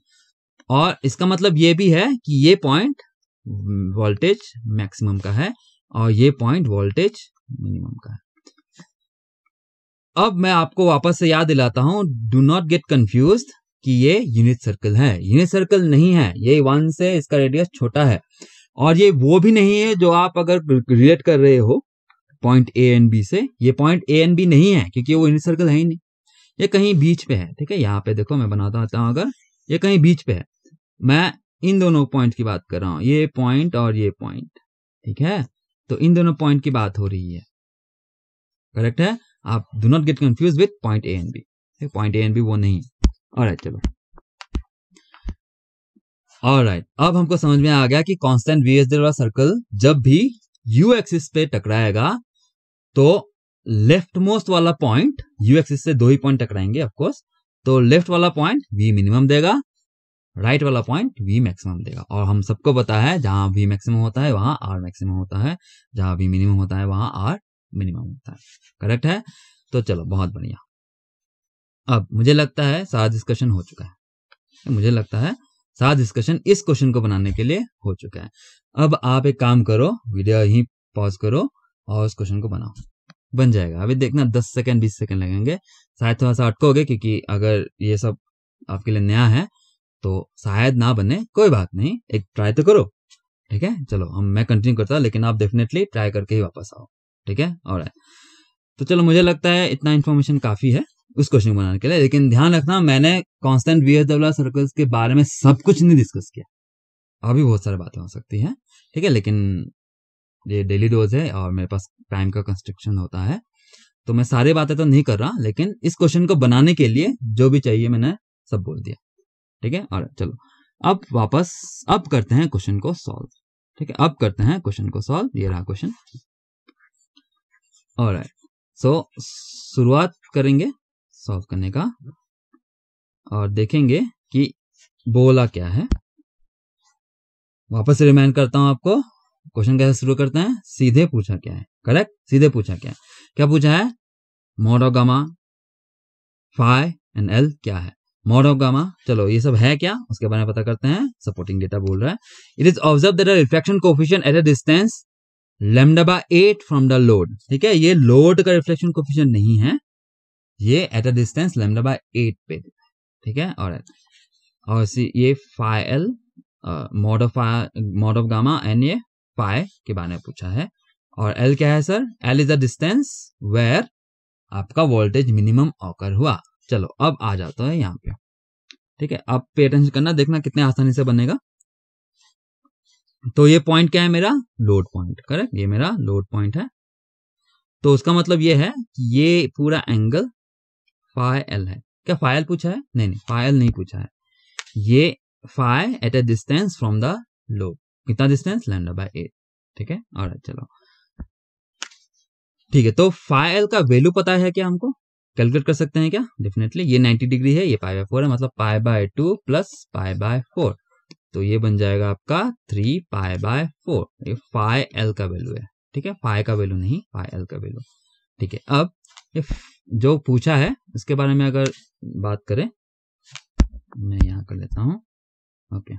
और इसका मतलब ये भी है कि ये पॉइंट वोल्टेज मैक्सिमम का है और ये पॉइंट वोल्टेज मिनिमम का है। अब मैं आपको वापस से याद दिलाता हूं, डू नॉट गेट कंफ्यूज्ड कि ये यूनिट सर्कल है। यूनिट सर्कल नहीं है, ये 1 से इसका रेडियस छोटा है, और ये वो भी नहीं है जो आप अगर रिलेट कर रहे हो पॉइंट ए एंड बी से। ये पॉइंट ए एंड बी नहीं है, क्योंकि वो यूनिट सर्कल है ही नहीं, ये कहीं बीच पे है, ठीक है। यहाँ पे देखो मैं बनाता हूँ, अगर ये कहीं बीच पे है, मैं इन दोनों पॉइंट की बात कर रहा हूं, ये पॉइंट और ये पॉइंट, ठीक है। तो इन दोनों पॉइंट की बात हो रही है, करेक्ट है। आप do not get confuse with point A and B, point A and B वो नहीं। ऑलराइट, चलो, ऑलराइट, अब हमको समझ में आ गया कि कांस्टेंट वीएसडी वाला सर्कल जब भी यू एक्सिस पे टकराएगा तो लेफ्ट मोस्ट वाला पॉइंट, यू एक्सिस से 2 ही पॉइंट टकराएंगे ऑफ कोर्स, तो लेफ्ट वाला पॉइंट वी मिनिमम देगा, राइट वाला पॉइंट वी मैक्सिमम देगा। और हम सबको पता है जहां वी मैक्सिमम होता है वहां आर मैक्सिमम होता है, जहां वी मिनिमम होता है वहां आर मिनिमम होता है, करेक्ट है। तो चलो, बहुत बढ़िया। अब मुझे लगता है सारा डिस्कशन हो चुका है, मुझे लगता है सारा डिस्कशन इस क्वेश्चन को बनाने के लिए हो चुका है। अब आप एक काम करो, वीडियो यहीं पॉज करो और उस क्वेश्चन को बनाओ, बन जाएगा। अभी देखना 10 सेकंड 20 सेकंड लगेंगे, शायद थोड़ा सा अटकोगे, क्योंकि अगर ये सब आपके लिए नया है तो शायद ना बने, कोई बात नहीं, एक ट्राई तो करो, ठीक है। चलो, मैं कंटिन्यू करता हूं, लेकिन आप डेफिनेटली ट्राई करके ही वापस आओ, ठीक है। ऑलराइट, तो चलो, मुझे लगता है इतना इन्फॉर्मेशन काफी है उस क्वेश्चन बनाने के लिए। लेकिन ध्यान रखना, मैंने कांस्टेंट वीएसडब्ल्यूआर सर्कल्स के बारे में सब कुछ नहीं डिस्कस किया, अभी बहुत सारी बातें हो सकती हैं, ठीक है। लेकिन ये डेली डोज है और मेरे पास टाइम का कंस्ट्रक्शन होता है, तो मैं सारी बातें तो नहीं कर रहा, लेकिन इस क्वेश्चन को बनाने के लिए जो भी चाहिए मैंने सब बोल दिया, ठीक है। और चलो, अब करते हैं क्वेश्चन को सॉल्व, ठीक है। अब करते हैं क्वेश्चन को सॉल्व, ये रहा क्वेश्चन। ऑलराइट, सो शुरुआत करेंगे सॉल्व करने का और देखेंगे कि बोला क्या है। वापस रिमाइंड करता हूं आपको, क्वेश्चन कैसे शुरू करते हैं? सीधे पूछा क्या है, करेक्ट, सीधे पूछा क्या है। क्या पूछा है? Mod of gamma phi and L क्या है। मॉड ऑफ गामा, चलो ये सब है क्या उसके बारे में पता करते हैं। सपोर्टिंग डेटा बोल रहा है, it is observe that reflection coefficient eight a distance lambda by 8 from the load. ठीक है, ये लोड का रिफ्लेक्शन कोफिशिएंट नहीं है, ये at a distance lambda by 8 पे। ठीक है, और ये phi L mod of gamma and ये फाई के बारे में पूछा है। और एल क्या है sir? L is the distance where आपका वोल्टेज मिनिमम ऑकर हुआ। चलो अब आ जाता है यहाँ पे। ठीक है, अब पे अटेंशन करना, देखना कितने आसानी से बनेगा। तो ये पॉइंट क्या है मेरा? Load point. करेक्ट, ये मेरा लोड पॉइंट है। तो उसका मतलब ये है कि ये पूरा एंगल फाई एल है। क्या फाई एल पूछा है? नहीं, फाई एल नहीं पूछा है। ये phi at a distance from the load, कितना डिस्टेंस? Lambda by 8। ठीक है, और चलो ठीक है। तो फाई एल का वैल्यू पता है क्या? हमको कैलकुलेट कर सकते हैं क्या? डेफिनेटली। ये 90 डिग्री है, ये पाई बाय 4 है, मतलब pi by 2 plus pi by 4, तो ये बन जाएगा आपका 3 पाई बाय 4। ये फाई एल का वैल्यू है। ठीक है, फाई का वैल्यू नहीं, फाई एल का वैल्यू। ठीक है, अब ये जो पूछा है उसके बारे में अगर बात करें, मैं यहाँ कर लेता हूँ। ओके,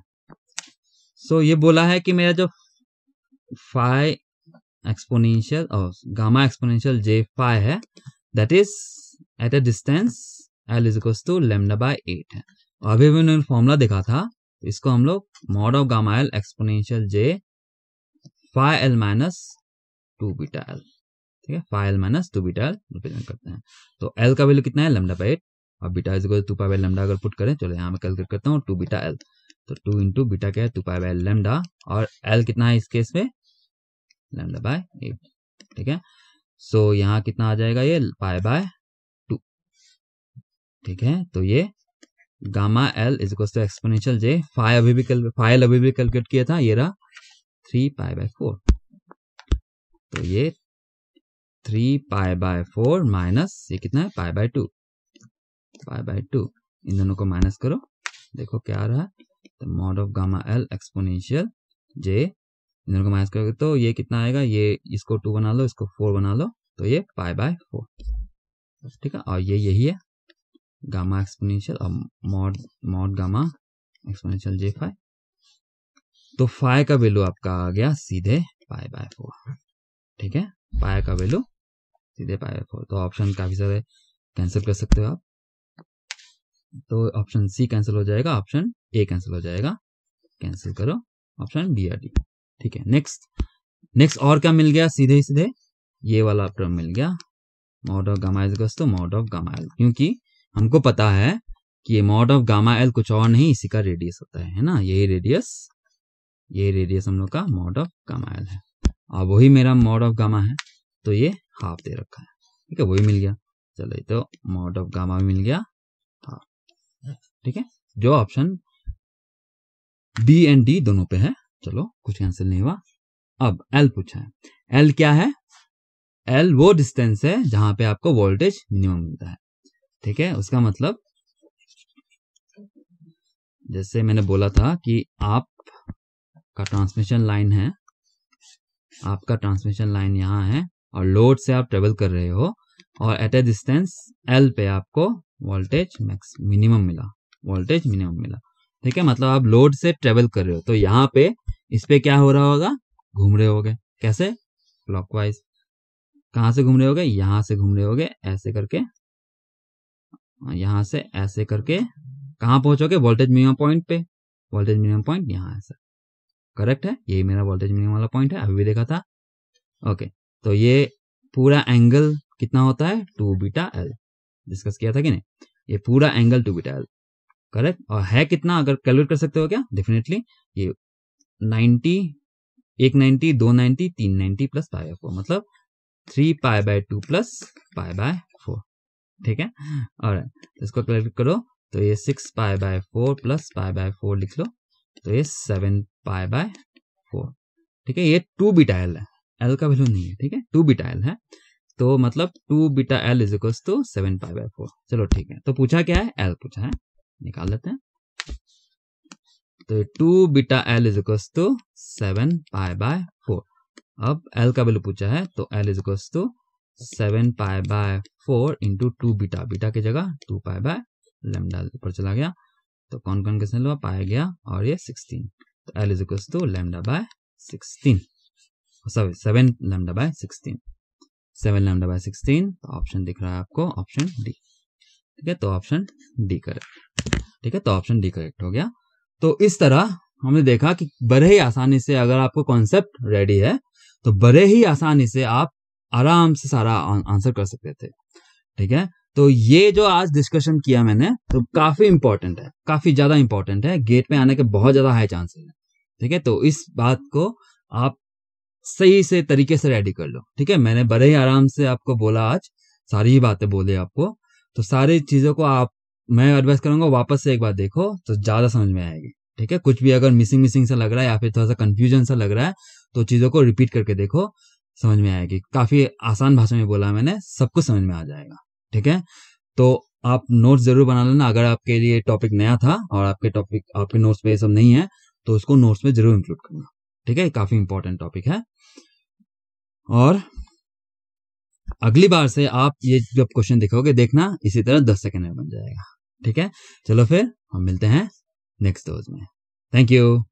सो ये बोला है कि मेरा जो फाई एक्सपोनेंशियल और गामा एक्सपोनेंशियल जे फाई है, that is at a distance L is equals to lambda by 8 है। अभी भी मैंने फॉर्मूला देखा था, इसको हम लोग mod of gamma L exponential J phi L minus 2 beta L. ठीक है, phi L minus 2 beta L represent करते हैं। तो एल का वैल्यू कितना है? लैम्डा बाय 8, और beta is equal to 2 pi by lambda अगर पुट करें, चलो यहाँ मैं कैलकुलेट करता हूँ 2 बीटा एल। तो 2 इंटू बीटा क्या है? 2 पाई बाय लैम्डा, और एल कितना है इस केस में? Lambda by 8। ठीक है, सो यहाँ कितना आ जाएगा? ये पाई बाय 2। ठीक है, तो ये gamma L is equal to exponential J phi अभी भी कैलकुलेट किया था, ये रहा 3 पाई बाय 4। तो ये 3 पाई बाय 4 माइनस ये कितना है? Pi by 2। पाई बाय 2, इन दोनों को माइनस करो, देखो क्या आ रहा है? तो mod of gamma L exponential J, इन दोनों को माइनस करोगे तो ये कितना आएगा? ये इसको 2 बना लो, इसको 4 बना लो, तो ये पाई बाय 4। ठीक है, और ये यही है गामा एक्सपोनेंशियल और mod gamma exponential J phi. तो फाई का वैल्यू आपका आ गया सीधे पाई बाय 4। ठीक है, पाई का वैल्यू सीधे पाई बाय 4। तो ऑप्शन काफी सारे कैंसिल कर सकते हो आप। तो ऑप्शन सी कैंसिल हो जाएगा, ऑप्शन ए कैंसिल हो जाएगा, कैंसिल करो, ऑप्शन बी या डी। ठीक है, नेक्स्ट और क्या मिल गया? सीधे ही सीधे ये वाला टर्म मिल गया, mod of gamma is equals to mod of gamma L. क्योंकि हमको पता है कि ये मॉड ऑफ गामा एल कुछ और नहीं, इसी का रेडियस होता है ना, यही रेडियस हम लोग का मॉड ऑफ गामा एल है, और वही मेरा मॉड ऑफ गामा है, तो ये हाफ दे रखा है। ठीक है, वही मिल गया। चलो, तो मॉड ऑफ गामा मिल गया हाफ। ठीक है, जो ऑप्शन बी एंड डी दोनों पे है। चलो, कुछ कैंसिल नहीं हुआ। अब एल पूछा है, एल क्या है? एल वो डिस्टेंस है जहां पे आपको वोल्टेज मिनिमम मिलता है। ठीक है, उसका मतलब जैसे मैंने बोला था कि आपका ट्रांसमिशन लाइन है, आपका ट्रांसमिशन लाइन यहाँ है, और लोड से आप ट्रेवल कर रहे हो, और एट ए डिस्टेंस एल पे आपको वोल्टेज मिनिमम मिला। ठीक है, मतलब आप लोड से ट्रेवल कर रहे हो, तो यहाँ पे इस पे क्या हो रहा होगा? घूम रहे होगे। कैसे? क्लॉकवाइज। कहाँ से घूम रहे होगे? यहाँ से घूम रहे होगे, ऐसे करके, यहाँ से ऐसे करके कहाँ पहुंचोगे? वोल्टेज मिनिमम पॉइंट पे। वोल्टेज मिनिमम पॉइंट यहाँ है सर, करेक्ट है, यही मेरा वोल्टेज मिनिमम वाला पॉइंट है, अभी भी देखा था। ओके, तो ये पूरा एंगल कितना होता है? 2 बीटा एल, डिस्कस किया था कि नहीं? ये पूरा एंगल 2 बीटा एल, करेक्ट। और है कितना? अगर कैलकुलेट कर सकते हो क्या? डेफिनेटली ये 90, 190, 290, 390 प्लस पाई बाय 4, मतलब 3 pi by 2 plus pi by 4। ठीक है, और इसको कैलकुलेट करो, तो ये 6 पाई बाय 4 प्लस पाई बाय 4 लिख लो, तो ये 7 पाई बाय 4। ठीक है, ये 2 बीटा एल है, एल का वैल्यू नहीं है। ठीक है, 2 बीटा एल है, तो मतलब 2 beta L is equal to 7 pi by 4। चलो ठीक है, तो पूछा क्या है? एल पूछा है, निकाल लेते हैं। तो 2 beta L is equal to 7 pi by 4। अब एल का वैल्यू पूछा है, तो L is equal to 7 pi by 4 into 2 beta, beta की जगह 2 पाई बाय लैम्डा ऊपर चला गया, तो कौन कौन कैसे हुआ पाया गया, और ये 16, तो L is equal to lambda by 16, sorry 7 lambda by 16, 7 lambda by 16, तो ऑप्शन दिख रहा है आपको ऑप्शन डी। ठीक है, तो ऑप्शन डी करेक्ट। ठीक है, तो ऑप्शन डी करेक्ट हो गया। तो इस तरह हमने देखा कि बड़े ही आसानी से अगर आपको कॉन्सेप्ट रेडी है तो बड़े ही आसानी से आप आराम से सारा आंसर कर सकते थे। ठीक है, तो ये जो आज डिस्कशन किया मैंने तो काफी इंपॉर्टेंट है, काफी ज्यादा इंपॉर्टेंट है, गेट में आने के बहुत ज्यादा हाई चांसेस है। ठीक है, तो इस बात को आप सही से तरीके से रेडी कर लो। ठीक है, मैंने बड़े ही आराम से आपको बोला, आज सारी ही बातें बोली आपको, तो सारी चीजों को आप, मैं एडवाइस करूंगा वापस से एक बार देखो तो ज्यादा समझ में आएगी। ठीक है, कुछ भी अगर मिसिंग सा लग रहा है या फिर थोड़ा सा कंफ्यूजन सा लग रहा है तो चीजों को रिपीट करके देखो, समझ में आएगी। काफी आसान भाषा में बोला मैंने, सब कुछ समझ में आ जाएगा। ठीक है, तो आप नोट्स जरूर बना लेना, अगर आपके लिए टॉपिक नया था और आपके नोट्स पे सब नहीं है तो उसको नोट्स में जरूर इंक्लूड करना। ठीक है, काफी इंपॉर्टेंट टॉपिक है, और अगली बार से आप ये जब क्वेश्चन देखोगे देखना इसी तरह 10 सेकंड में बन जाएगा। ठीक है, चलो फिर हम मिलते हैं नेक्स्ट डोज में। Thank you.